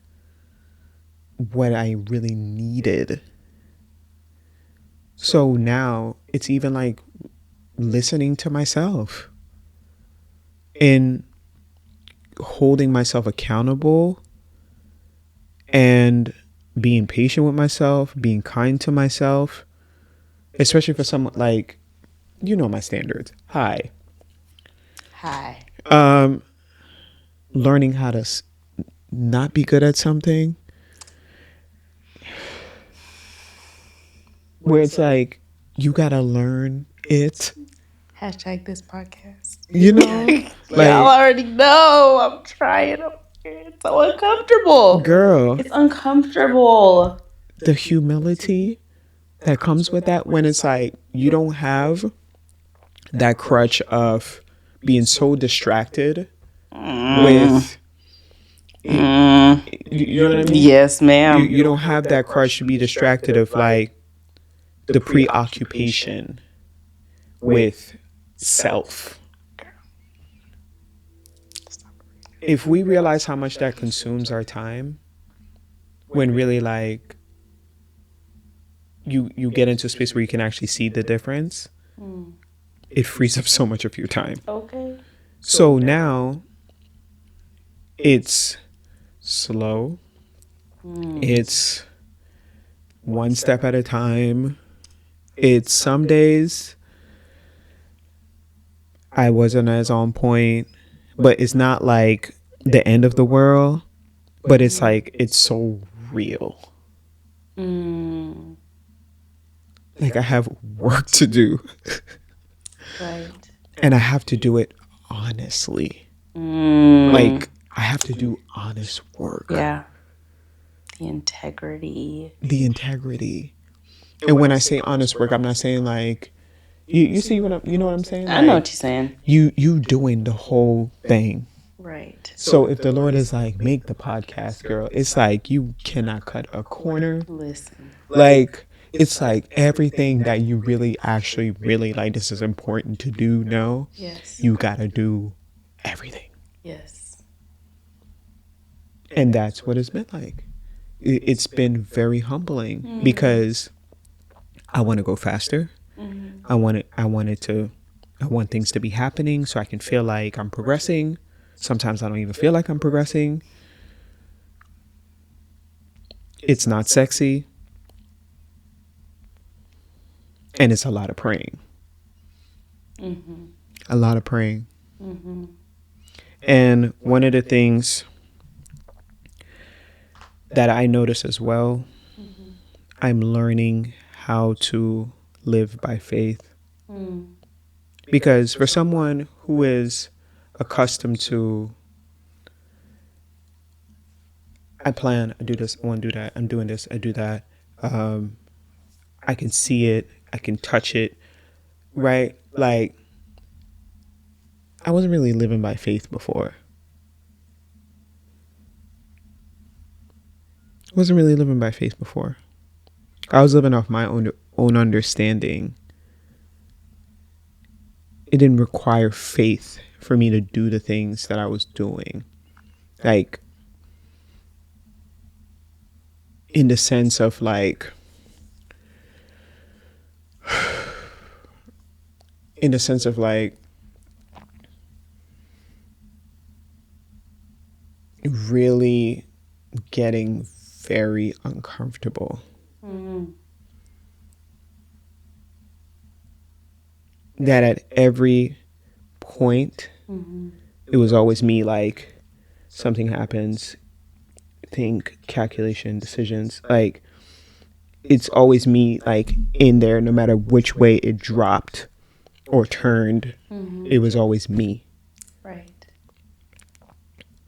what I really needed. So now it's even like listening to myself and holding myself accountable and being patient with myself, being kind to myself, especially for someone like, you know, my standards. Hi. Learning how to not be good at something, where it's like, you gotta learn it. Hashtag this podcast. You know? Like, y'all already know. I'm trying. It's so uncomfortable. Girl. It's uncomfortable. The humility that comes with that, when it's like, you don't have that crutch of being so distracted with, you know what I mean? Yes, ma'am. You don't have that crutch to be distracted of like the preoccupation with self. If we realize how much that consumes our time, when really like you get into a space where you can actually see the difference, it frees up so much of your time. Okay. So now it's slow. It's one step at a time. It's some days I wasn't as on point, but it's not like the end of the world. but it's like it's so real. Like I have work to do. Right. And I have to do it honestly. Like I have to do honest work. Yeah. The integrity. The integrity. And when I say honest work, I'm not saying like you see what you know what I'm saying? I know what you're saying. You doing the whole thing. Right. So if the Lord is like, make the podcast, girl, it's like you cannot cut a corner. Listen. Like it's like everything that you really actually really like this is important to do now. Yes. You gotta do everything. Yes. And that's what it's been like. It's been very humbling because I want to go faster. I want things to be happening so I can feel like I'm progressing. Sometimes I don't even feel like I'm progressing. It's not sexy. And it's a lot of praying. A lot of praying. And one of the things that I notice as well, I'm learning how to live by faith. Because for someone who is accustomed to, I plan, I do this, I want to do that, I'm doing this, I do that. I can see it, I can touch it, right? Like, I wasn't really living by faith before. I wasn't really living by faith before. I was living off my own understanding. It didn't require faith for me to do the things that I was doing. Like, in the sense of like, really getting very uncomfortable. That at every point, it was always me, like, something happens, think, calculation, decisions, like, it's always me, like, in there, no matter which way it dropped or turned, it was always me. Right.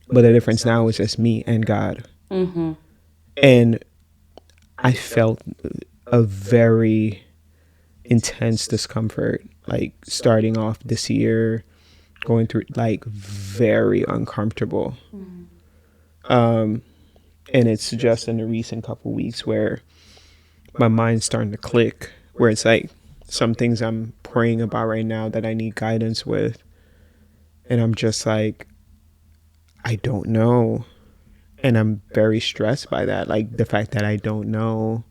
But the difference now is just me and God. And I felt a very intense discomfort, like starting off this year, going through, like, very uncomfortable. And it's just in the recent couple weeks where my mind's starting to click, where it's like some things I'm praying about right now that I need guidance with. And I'm just like, I don't know. And I'm very stressed by that, like the fact that I don't know.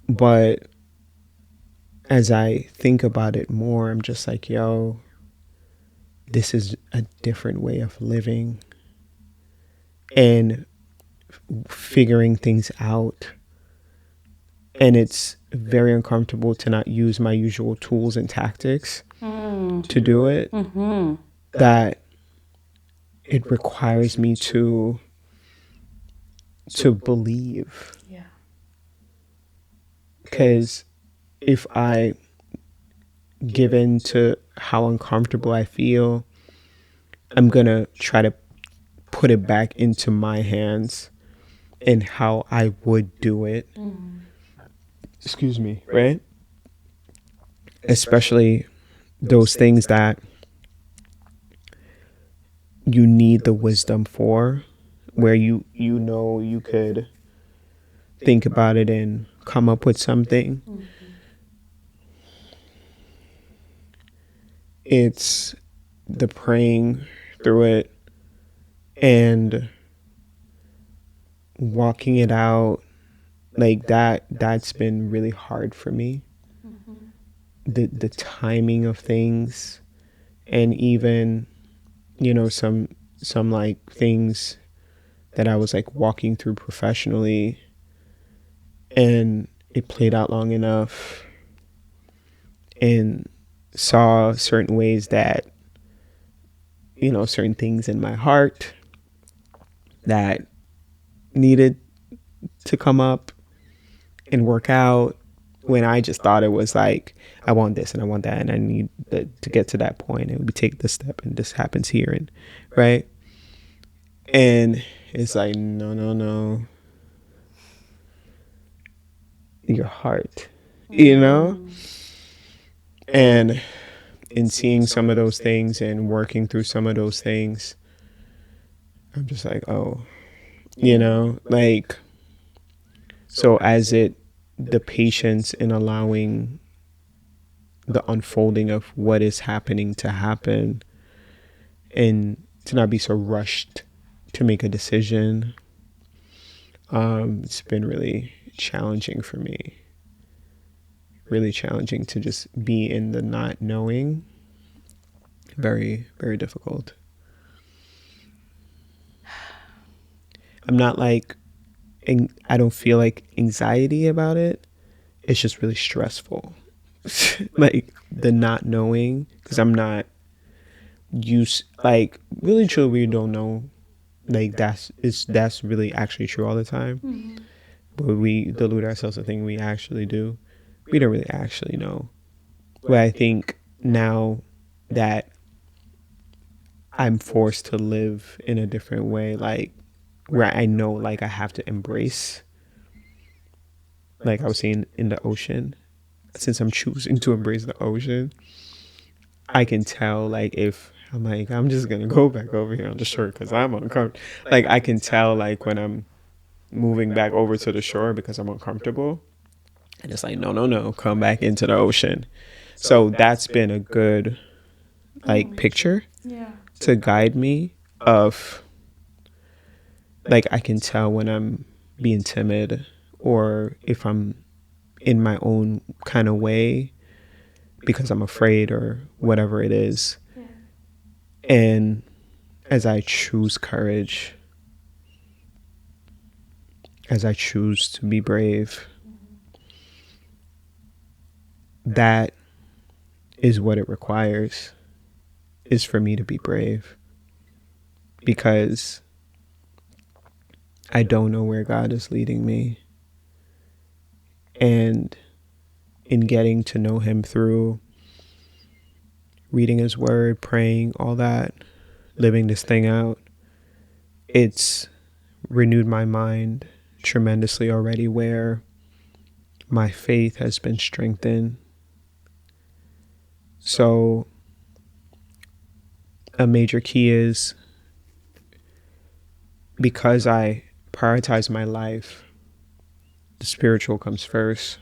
But as I think about it more, I'm just like, yo, this is a different way of living and figuring things out. And it's very uncomfortable to not use my usual tools and tactics to do it. That it requires me to believe. Yeah. Because if I give in to how uncomfortable I feel, I'm going to try to put it back into my hands and how I would do it. Excuse me, right? Especially those things that you need the wisdom for, where you know you could think about it and come up with something. It's the praying through it and walking it out, like that's been really hard for me. The timing of things, and even, you know, some like things that I was like walking through professionally, and it played out long enough and saw certain ways that, you know, certain things in my heart that needed to come up and work out, when I just thought it was like, I want this and I want that and I need to get to that point, and we take this step and this happens here, and right. And it's like, no, your heart, and in seeing some of those things and working through some of those things, I'm just like, oh, like, so as the patience in allowing the unfolding of what is happening to happen, and to not be so rushed to make a decision, it's been really challenging for me. Really challenging to just be in the not knowing. Very, very difficult. I'm not like, I don't feel like anxiety about it. It's just really stressful. Like the not knowing, because I'm not used, like really truly we don't know, like that's really actually true all the time. Mm-hmm. But we delude ourselves to think we actually do. We don't really actually know. But I think now that I'm forced to live in a different way, like where I know, like I have to embrace, like I was saying, in the ocean, since I'm choosing to embrace the ocean, I can tell, like, if I'm like, I'm just gonna go back over here on the shore because I'm uncomfortable. Like I can tell, like when I'm moving back over to the shore because I'm uncomfortable, and it's like, no, come back into the ocean. So that's been a good, like, picture to guide me of, like, I can tell when I'm being timid or if I'm in my own kind of way because I'm afraid or whatever it is. Yeah. And as I choose courage, as I choose to be brave, that is what it requires, is for me to be brave, because I don't know where God is leading me. And in getting to know him through reading his word, praying, all that, living this thing out, it's renewed my mind tremendously already, where my faith has been strengthened. So a major key is, because I prioritize my life, the spiritual comes first.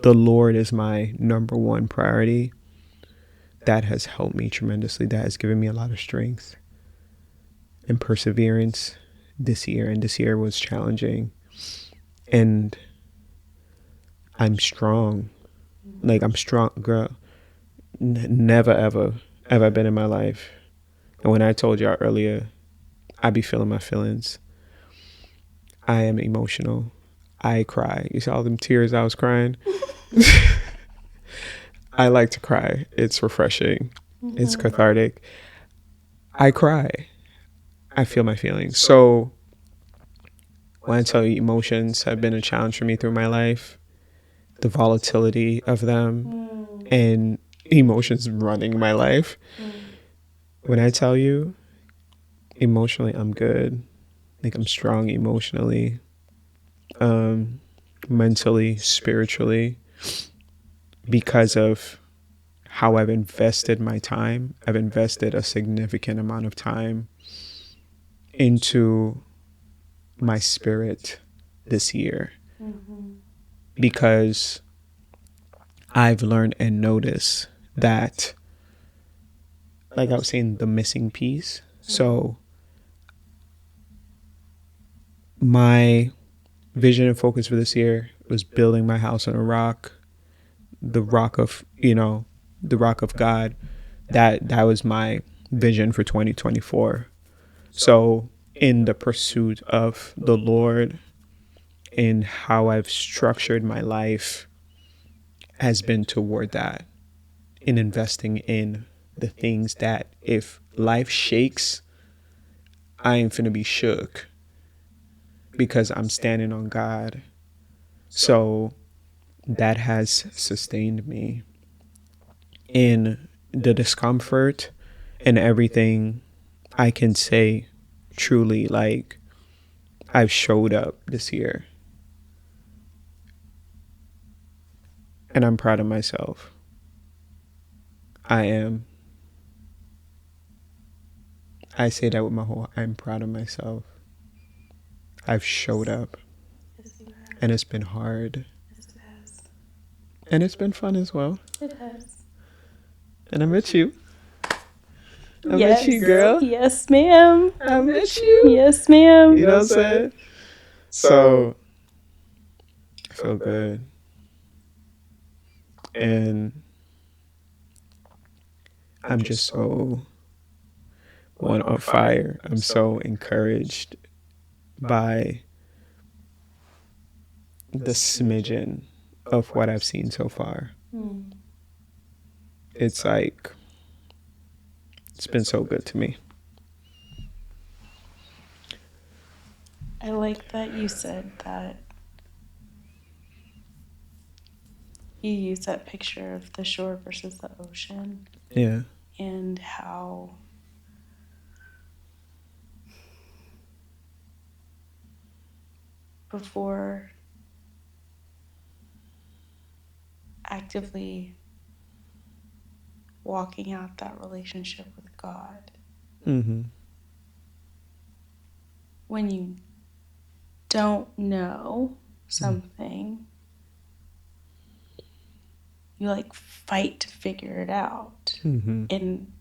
The Lord is my number one priority. That has helped me tremendously. That has given me a lot of strength and perseverance this year. And this year was challenging. And I'm strong. Like, I'm strong, girl. Never, ever been in my life. And when I told y'all earlier, I be feeling my feelings. I am emotional. I cry. You saw all them tears I was crying? I like to cry. It's refreshing. Mm-hmm. It's cathartic. I cry. I feel my feelings. So when I tell you emotions have been a challenge for me through my life, the volatility of them and emotions running my life, when I tell you emotionally I'm good, like I'm strong emotionally, mentally, spiritually, because of how I've invested my time. I've invested a significant amount of time into my spirit this year, because I've learned and noticed that, like I was saying, the missing piece. So my vision and focus for this year was building my house on a rock, the rock of, the rock of God. That was my vision for 2024. So in the pursuit of the Lord, and how I've structured my life has been toward that, in investing in the things that if life shakes, I ain't finna be shook because I'm standing on God. So that has sustained me in the discomfort and everything. I can say truly, like, I've showed up this year. And I'm proud of myself. I am. I say that with my whole, I'm proud of myself. I've showed up. And it's been hard. And it's been fun as well. It has. And I met you. I met you, girl. Yes, ma'am. I met you. Yes, ma'am. You know what I'm saying? So, I feel good. And I'm just so on fire. I'm so encouraged by the smidgen of what I've seen so far. It's like, it's been so good to me. I like that you said that you use that picture of the shore versus the ocean. Yeah. And how before actively walking out that relationship with God, Mm-hmm. when you don't know something, you like fight to figure it out. Mm-hmm. And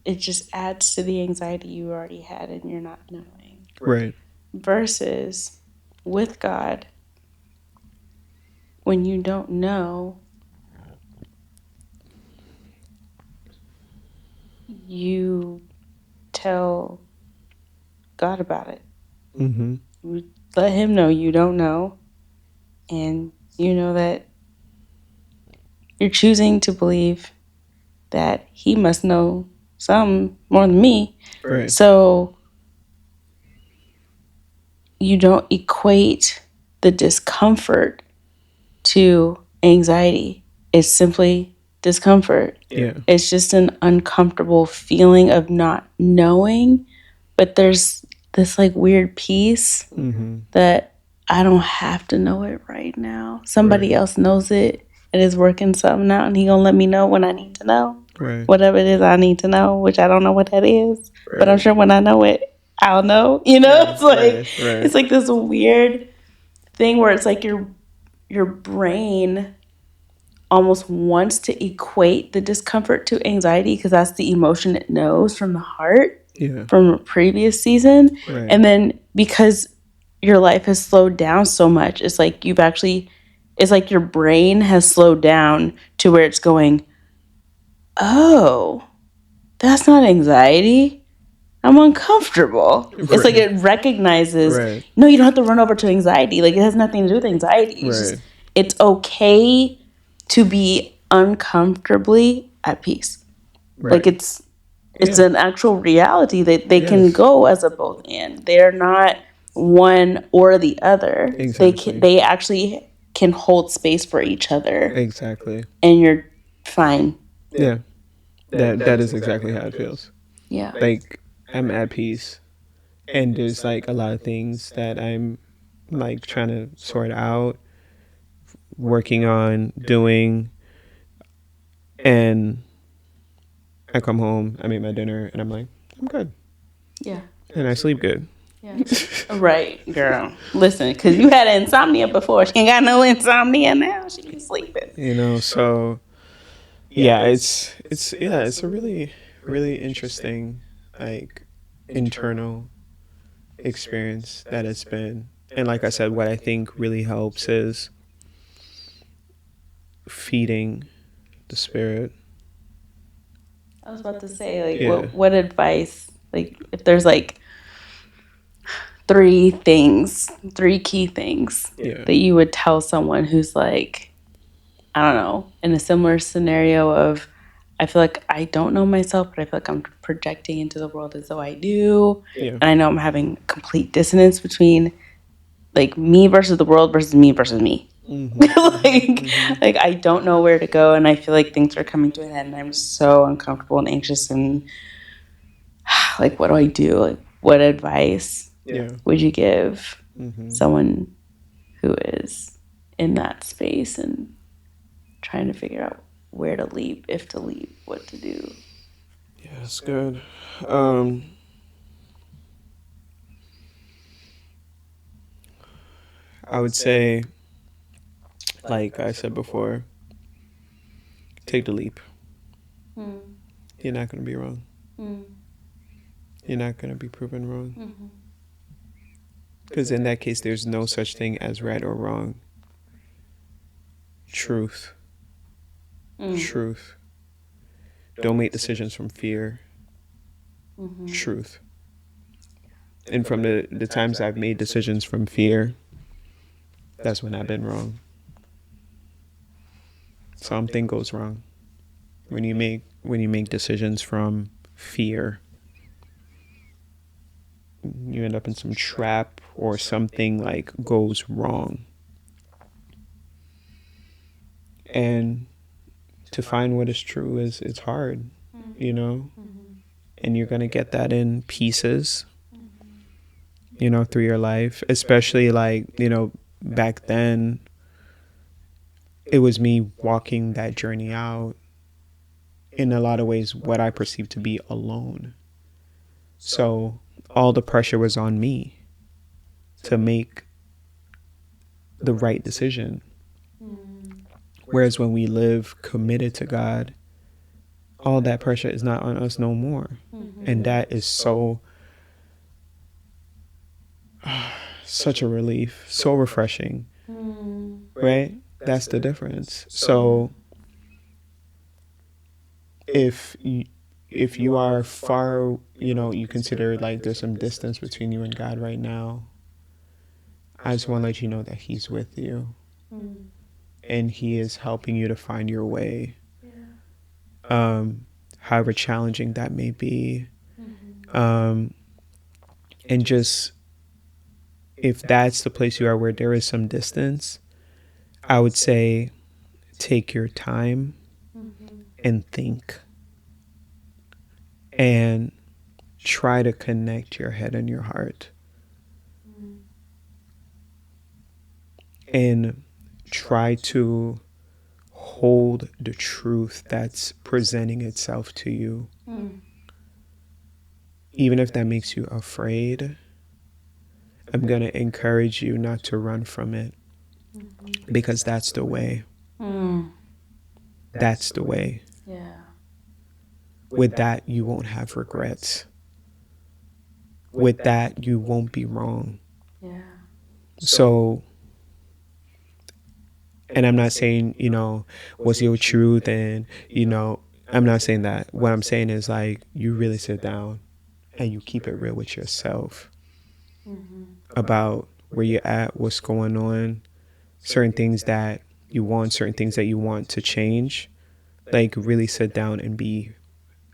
it just adds to the anxiety you already had and you're not knowing. Right. Versus with God, when you don't know, you tell God about it. Mm-hmm. You let him know you don't know, and you know that you're choosing to believe that he must know some more than me. Right. So you don't equate the discomfort to anxiety. It's simply discomfort. Yeah. It's just an uncomfortable feeling of not knowing, but there's this like weird peace that I don't have to know it right now. Somebody else knows it and is working something out, and he gonna let me know when I need to know. Right. Whatever it is I need to know, which I don't know what that is, but I'm sure when I know it, I'll know. You know, it's like it's like this weird thing where it's like your brain almost wants to equate the discomfort to anxiety because that's the emotion it knows from the heart from a previous season. Right. And then because your life has slowed down so much, it's like it's like your brain has slowed down to where it's going, oh, that's not anxiety. I'm uncomfortable. Right. It's like it recognizes, no, you don't have to run over to anxiety. Like it has nothing to do with anxiety. It's just, it's okay to be uncomfortably at peace. Like it's an actual reality that they can go as a both and. They're not one or the other. Exactly. They actually can hold space for each other. Exactly. And you're fine. Yeah. That is exactly how it feels. Yeah. Like I'm at peace, and there's like a lot of things that I'm like trying to sort out, working on doing, and I come home, I make my dinner, and I'm like, I'm good. Yeah. And I sleep good. Yeah. Right, girl. Listen, because you had insomnia before. She ain't got no insomnia now. She be sleeping. You know, so yeah, it's a really, really interesting like internal experience that it's been. And like I said, what I think really helps is feeding the spirit. I was about to say, like, what advice, like, if there's like three key things that you would tell someone who's like, I don't know, in a similar scenario of, I feel like I don't know myself, but I feel like I'm projecting into the world as though I do. Yeah. And I know I'm having complete dissonance between like me versus the world versus me versus me. Like I don't know where to go, and I feel like things are coming to an end, and I'm so uncomfortable and anxious, and like, what do I do? Like, what advice would you give someone who is in that space and trying to figure out where to leap, if to leap, what to do? Yeah, that's good. I would say, like I said before, take the leap. You're not going to be wrong. You're not going to be proven wrong. Because in that case, there's no such thing as right or wrong. Truth. Truth. Don't make decisions from fear. Truth. And from the times I've made decisions from fear, that's when I've been wrong. Something goes wrong when you make decisions from fear. You end up in some trap or something like goes wrong. And to find what is true it's hard, you know? And you're going to get that in pieces, you know, through your life, especially like, you know, back then it was me walking that journey out in a lot of ways what I perceived to be alone. So all the pressure was on me to make the right decision. Whereas when we live committed to God, all that pressure is not on us no more. And that is such a relief, so refreshing, right? That's the difference. So if you are far, you know, you consider like there's some distance between you and God right now, I just want to let you know that He's with you. And He is helping you to find your way. However challenging that may be. And just, if that's the place you are where there is some distance, I would say take your time and think. And try to connect your head and your heart. And try to hold the truth that's presenting itself to you. Even if that makes you afraid, I'm going to encourage you not to run from it. Because that's the way. That's the way. Yeah. With that, you won't have regrets. With that, you won't be wrong. Yeah. So, and I'm not saying, you know, what's your truth, and, you know, I'm not saying that. What I'm saying is, like, you really sit down and you keep it real with yourself about where you're at, what's going on, certain things that you want, certain things that you want to change. Like, really sit down and be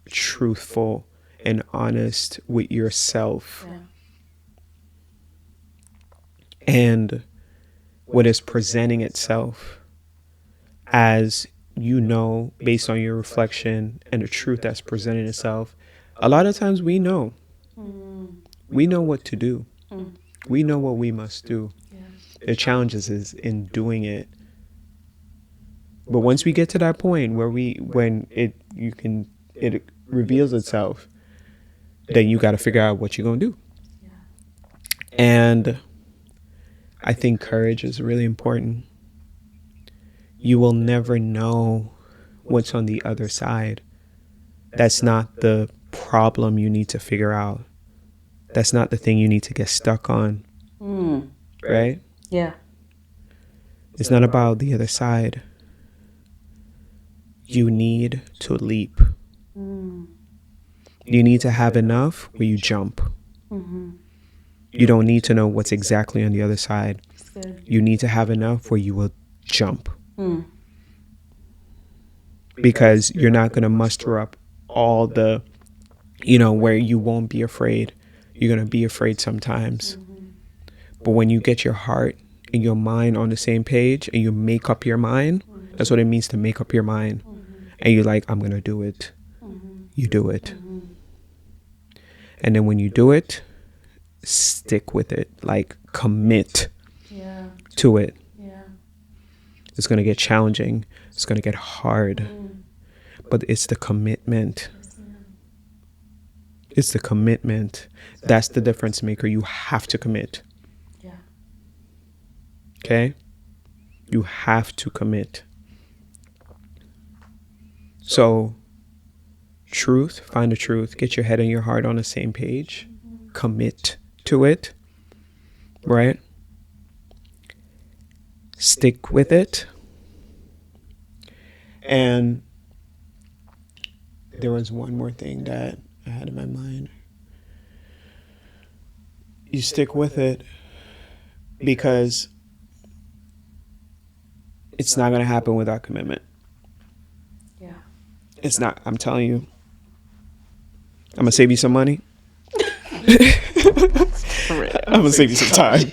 truthful and honest with yourself. Yeah. And what is presenting itself as, you know, based on your reflection and the truth that's presenting itself. A lot of times we know what to do. We know what we must do. The challenges is in doing it. But once we get to that point where when it reveals itself, then you got to figure out what you're going to do. And I think courage is really important. You will never know what's on the other side. That's not the problem you need to figure out. That's not the thing you need to get stuck on. Right? Yeah. It's not about the other side. You need to leap. You need to have enough where you jump. You don't need to know what's exactly on the other side. You need to have enough where you will jump. because you're not going to muster up all the, where you won't be afraid. You're going to be afraid sometimes. But when you get your heart and your mind on the same page and you make up your mind, that's what it means to make up your mind. And you're like, I'm going to do it. You do it. And then when you do it, stick with it. Like, commit to it. It's going to get challenging. It's going to get hard. But it's the commitment. It's the commitment. That's the difference maker. You have to commit. Okay? You have to commit. So, truth, find the truth. Get your head and your heart on the same page. Commit to it. Right? Stick with it. And there was one more thing that I had in my mind. You stick with it because it's not going to happen without commitment. Yeah. It's not. I'm telling you. I'm going to save you some money. I'm going to save you some time.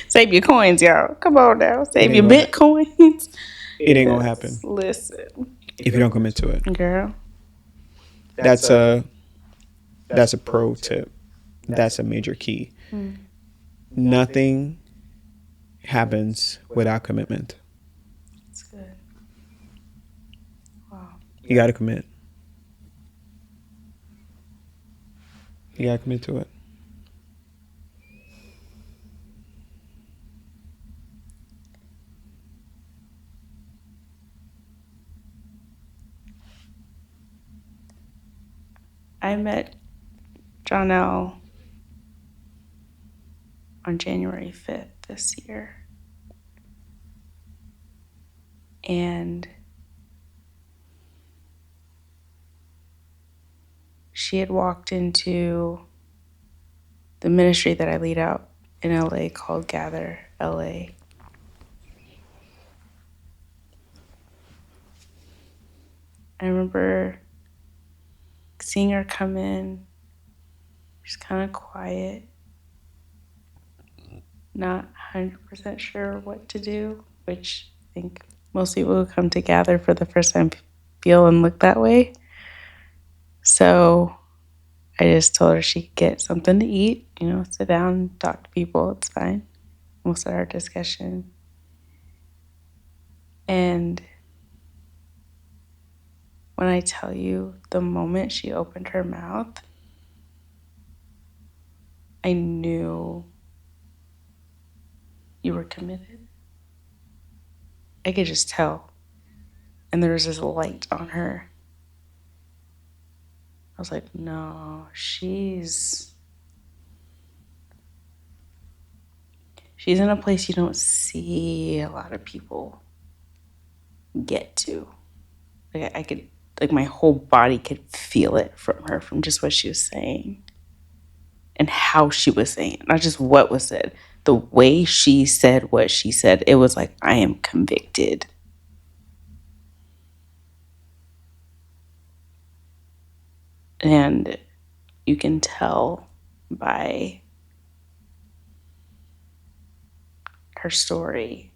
Save your coins, y'all. Come on now. Save your Bitcoins. It ain't going to happen. Listen. If you don't commit to it. Girl. That's a pro tip. That's a major key. Nothing happens without commitment. That's good. Wow. You got to commit. You got to commit to it. I met Jaunell on January 5th this year. And she had walked into the ministry that I lead out in LA called Gather LA. I remember seeing her come in. She's kind of quiet, not 100% sure what to do, which I think most people who come to Gather for the first time feel and look that way. So I just told her she could get something to eat, sit down, talk to people, it's fine. We'll start our discussion. And when I tell you, the moment she opened her mouth, I knew you were committed. I could just tell. And there was this light on her. I was like, no, she's in a place you don't see a lot of people get to. Like I could, like my whole body could feel it from her, from just what she was saying and how she was saying it, not just what was said. The way she said what she said, it was like, I am convicted. And you can tell by her story.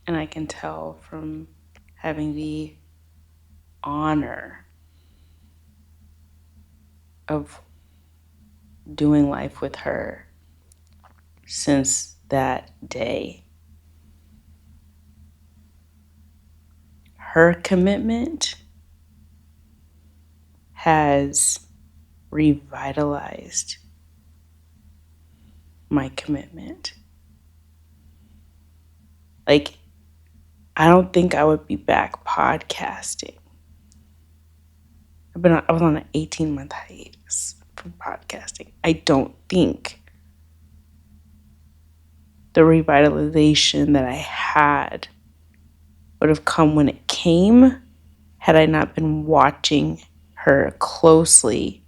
And I can tell from having the honor of doing life with her since that day. Her commitment has revitalized my commitment. Like, I don't think I would be back podcasting. I was on an 18-month hiatus from podcasting. I don't think the revitalization that I had would have come when it came had I not been watching her closely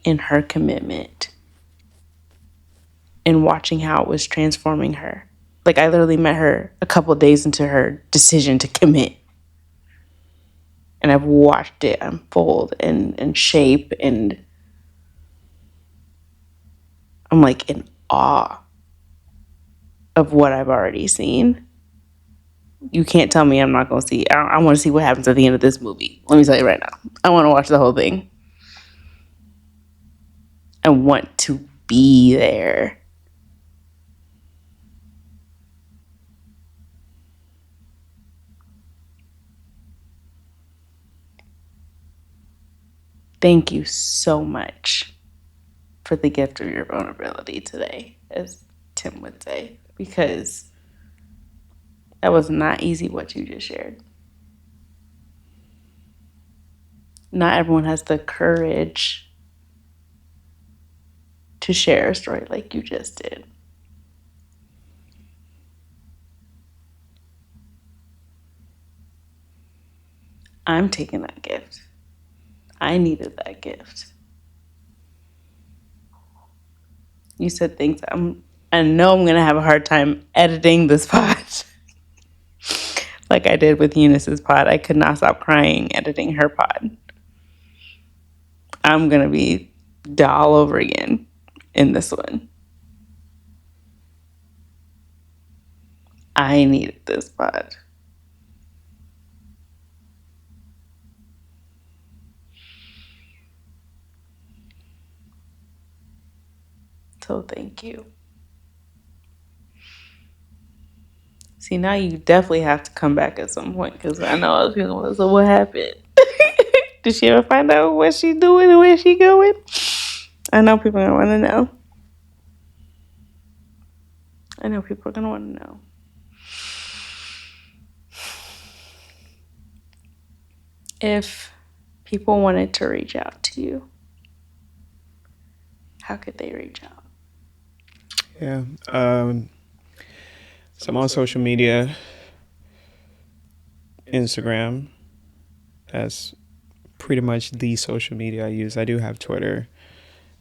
in her commitment and watching how it was transforming her. Like, I literally met her a couple of days into her decision to commit. And I've watched it unfold and shape, and I'm like in awe of what I've already seen. You can't tell me I'm not going to see. I want to see what happens at the end of this movie. Let me tell you right now. I want to watch the whole thing. I want to be there. Thank you so much for the gift of your vulnerability today, as Tim would say, because that was not easy what you just shared. Not everyone has the courage to share a story like you just did. I'm taking that gift. I needed that gift. You said things. I know I'm gonna have a hard time editing this pod, like I did with Eunice's pod. I could not stop crying editing her pod. I'm gonna be all over again in this one. I needed this pod. So thank you. See, now you definitely have to come back at some point, because I know other people want to say, what happened? Did she ever find out what she's doing and where she going? I know people are going to want to know. I know people are going to want to know. If people wanted to reach out to you, how could they reach out? Yeah. So I'm on social media. Instagram. That's pretty much the social media I use. I do have Twitter.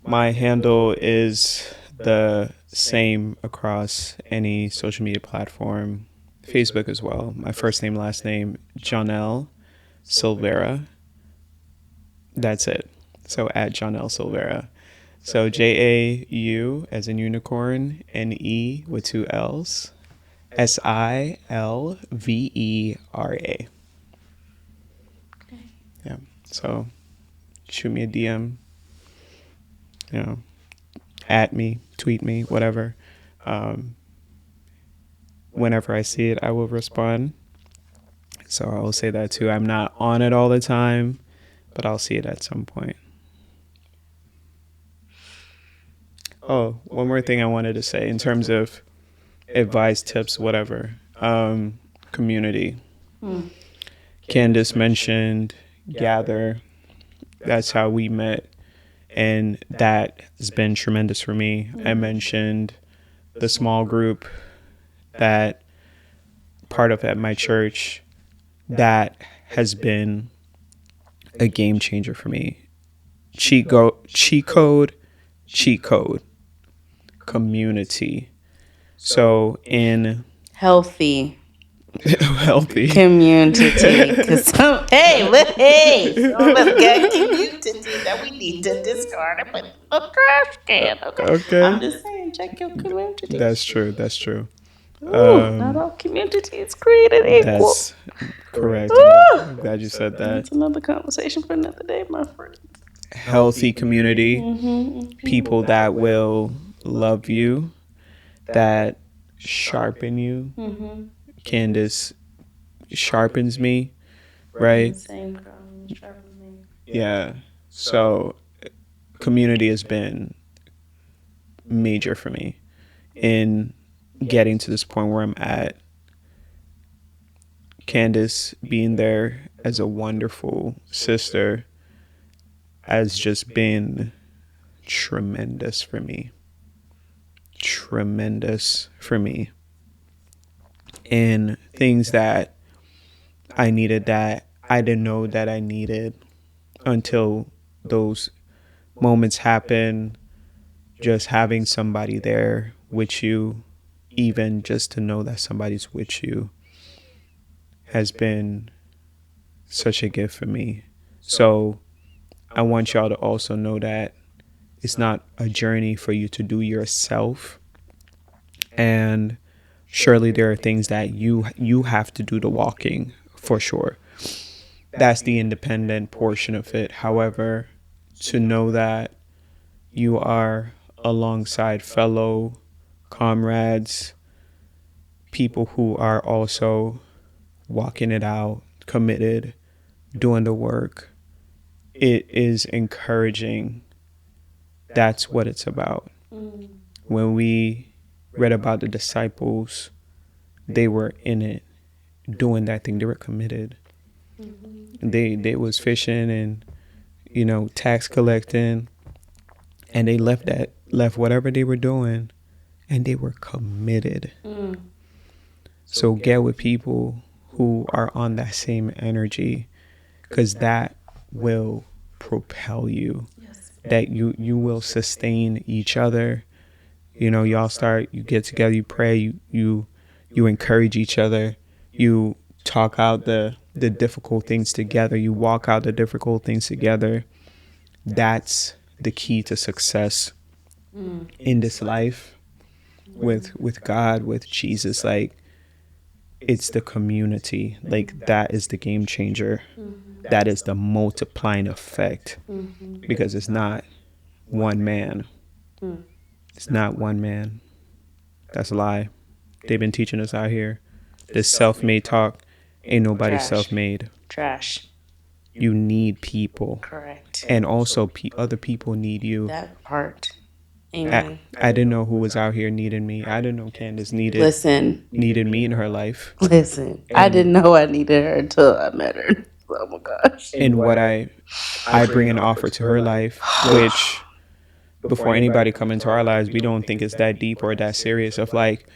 My handle is the same across any social media platform. Facebook as well. My first name, last name, Jaunell Silvera. That's it. So at Jaunell Silvera. So Jau as in unicorn, NE with 2 L's, Silvera. Yeah. So shoot me a DM. At me, tweet me, whatever. Whenever I see it, I will respond. So I will say that too. I'm not on it all the time, but I'll see it at some point. Oh, one more thing I wanted to say in terms of advice, tips, whatever. Community. Candace mentioned Gather. That's how we met. And that has been tremendous for me. I mentioned the small group that part of at my church. That has been a game changer for me. Cheat code, community. So in Healthy community. Because hey, let's get community that we need to discard and put in the trash can. Okay. I'm just saying, check your community. That's true. Not all community is created equal. That's correct. I'm glad you said that. That's another conversation for another day, my friend. Healthy community, people that will love you, that sharpen you. Candace sharpens me, right? Same girl, sharpens me. Yeah. So community has been major for me in getting to this point where I'm at. Candace being there as a wonderful sister has just been tremendous for me. And things that I needed that I didn't know that I needed until those moments happen. Just having somebody there with you, even just to know that somebody's with you has been such a gift for me. So I want y'all to also know that it's not a journey for you to do yourself. And surely there are things that you have to do the walking, for sure. That's the independent portion of it. However, to know that you are alongside fellow comrades, people who are also walking it out, committed, doing the work, it is encouraging. That's what it's about. When we read about the disciples, they were in it, doing that thing. They were committed. They was fishing and, tax collecting, and they left whatever they were doing, and they were committed. So get with people who are on that same energy, because that will propel you. That you will sustain each other. You get together, you pray, you encourage each other, you talk out the difficult things together, you walk out the difficult things together. That's the key to success in this life with God, with Jesus. Like, it's the community. Like, that is the game changer. That is the multiplying effect, because it's not one man. It's not one man. That's a lie. They've been teaching us out here. This self-made talk, ain't nobody self-made. Trash. You need people. Correct. And also other people need you. That part. Amen. I didn't know who was out here needing me. I didn't know Candace needed me in her life. Listen, I didn't know I needed her until I met her. Oh my gosh. And what I bring an offer to her life, which before anybody come into our lives, we don't think it's that deep or that serious, of like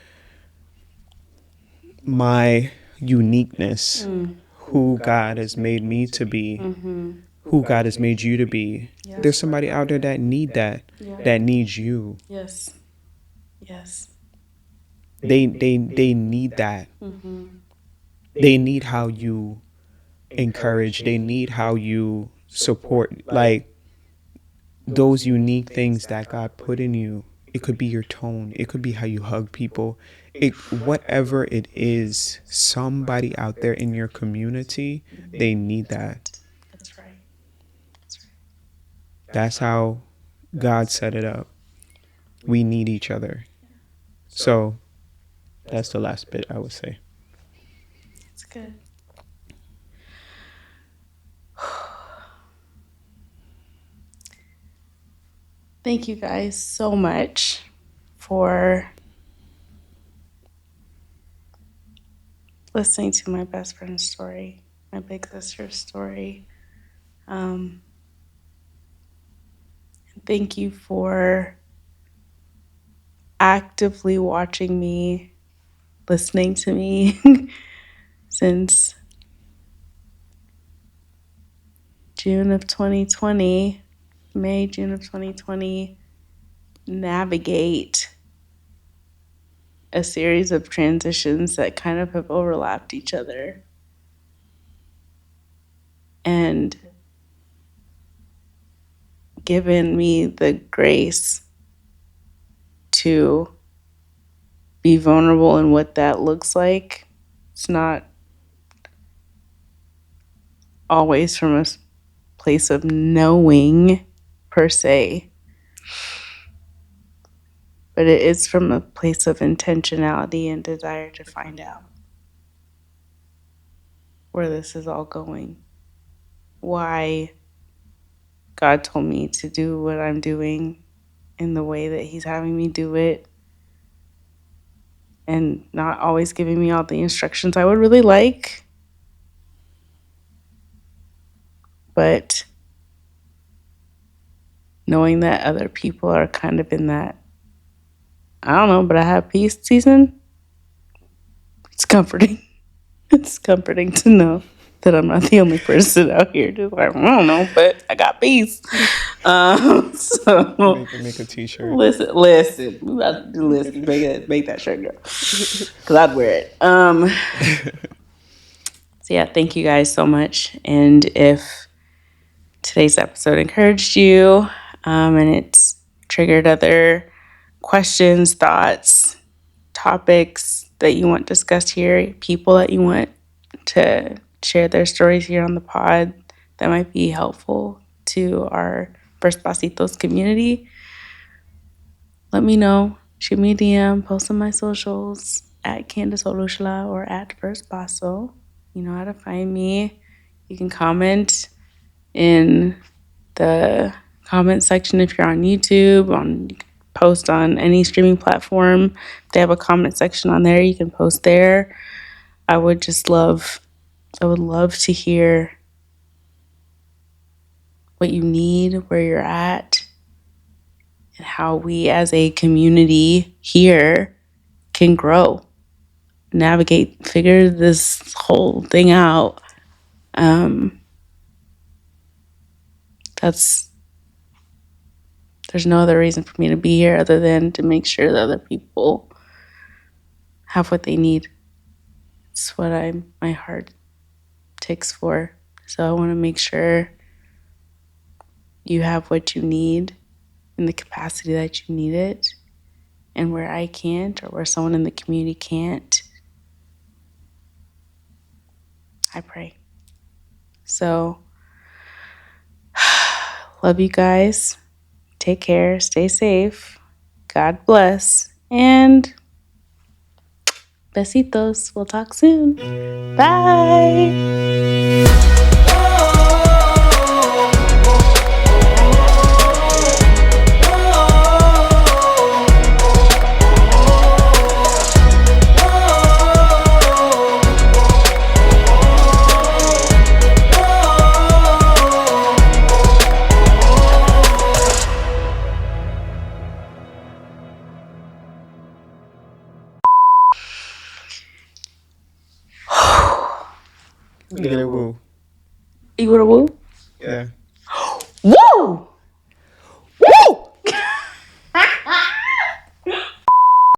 my uniqueness, who God has made me to be, who God has made you to be. There's somebody out there that that needs you. Yes. They need that. They need how you encourage. They need how you support. Like, those unique things that God put in you. It could be your tone. It could be how you hug people. Whatever it is, somebody out there in your community, they need that. That's right. That's how God set it up. We need each other. So that's the last bit I would say. It's good. Thank you guys so much for listening to my best friend's story, my big sister's story. And thank you for actively watching me, listening to me since June of 2020, June of 2020, navigate a series of transitions that kind of have overlapped each other. And given me the grace to be vulnerable in what that looks like. It's not always from a place of knowing per se, but it is from a place of intentionality and desire to find out where this is all going, why God told me to do what I'm doing in the way that he's having me do it, and not always giving me all the instructions I would really like, but knowing that other people are kind of in that, I don't know, but I have peace season. It's comforting. It's comforting to know. that I'm not the only person out here just like, I don't know, but I got peace. So Make a t-shirt. listen. We about to do listen. Make that shirt, girl. Cause I'd wear it. So yeah, thank you guys so much. And if today's episode encouraged you, and it's triggered other questions, thoughts, topics that you want discussed here, people that you want to share their stories here on the pod that might be helpful to our First Pasitos community, let me know. Shoot me a DM, post on my socials at Candace Olusola or at First Paso. You know how to find me. You can comment in the comment section if you're on YouTube, you can post on any streaming platform. If they have a comment section on there, you can post there. I would love to hear what you need, where you're at, and how we as a community here can grow, navigate, figure this whole thing out. There's no other reason for me to be here other than to make sure that other people have what they need. It's what my heart ticks for. So I want to make sure you have what you need in the capacity that you need it, and where I can't or where someone in the community can't, I pray. So love you guys. Take care. Stay safe. God bless. And besitos. We'll talk soon. Bye. Get a woo. You want to woo? Yeah. Woo!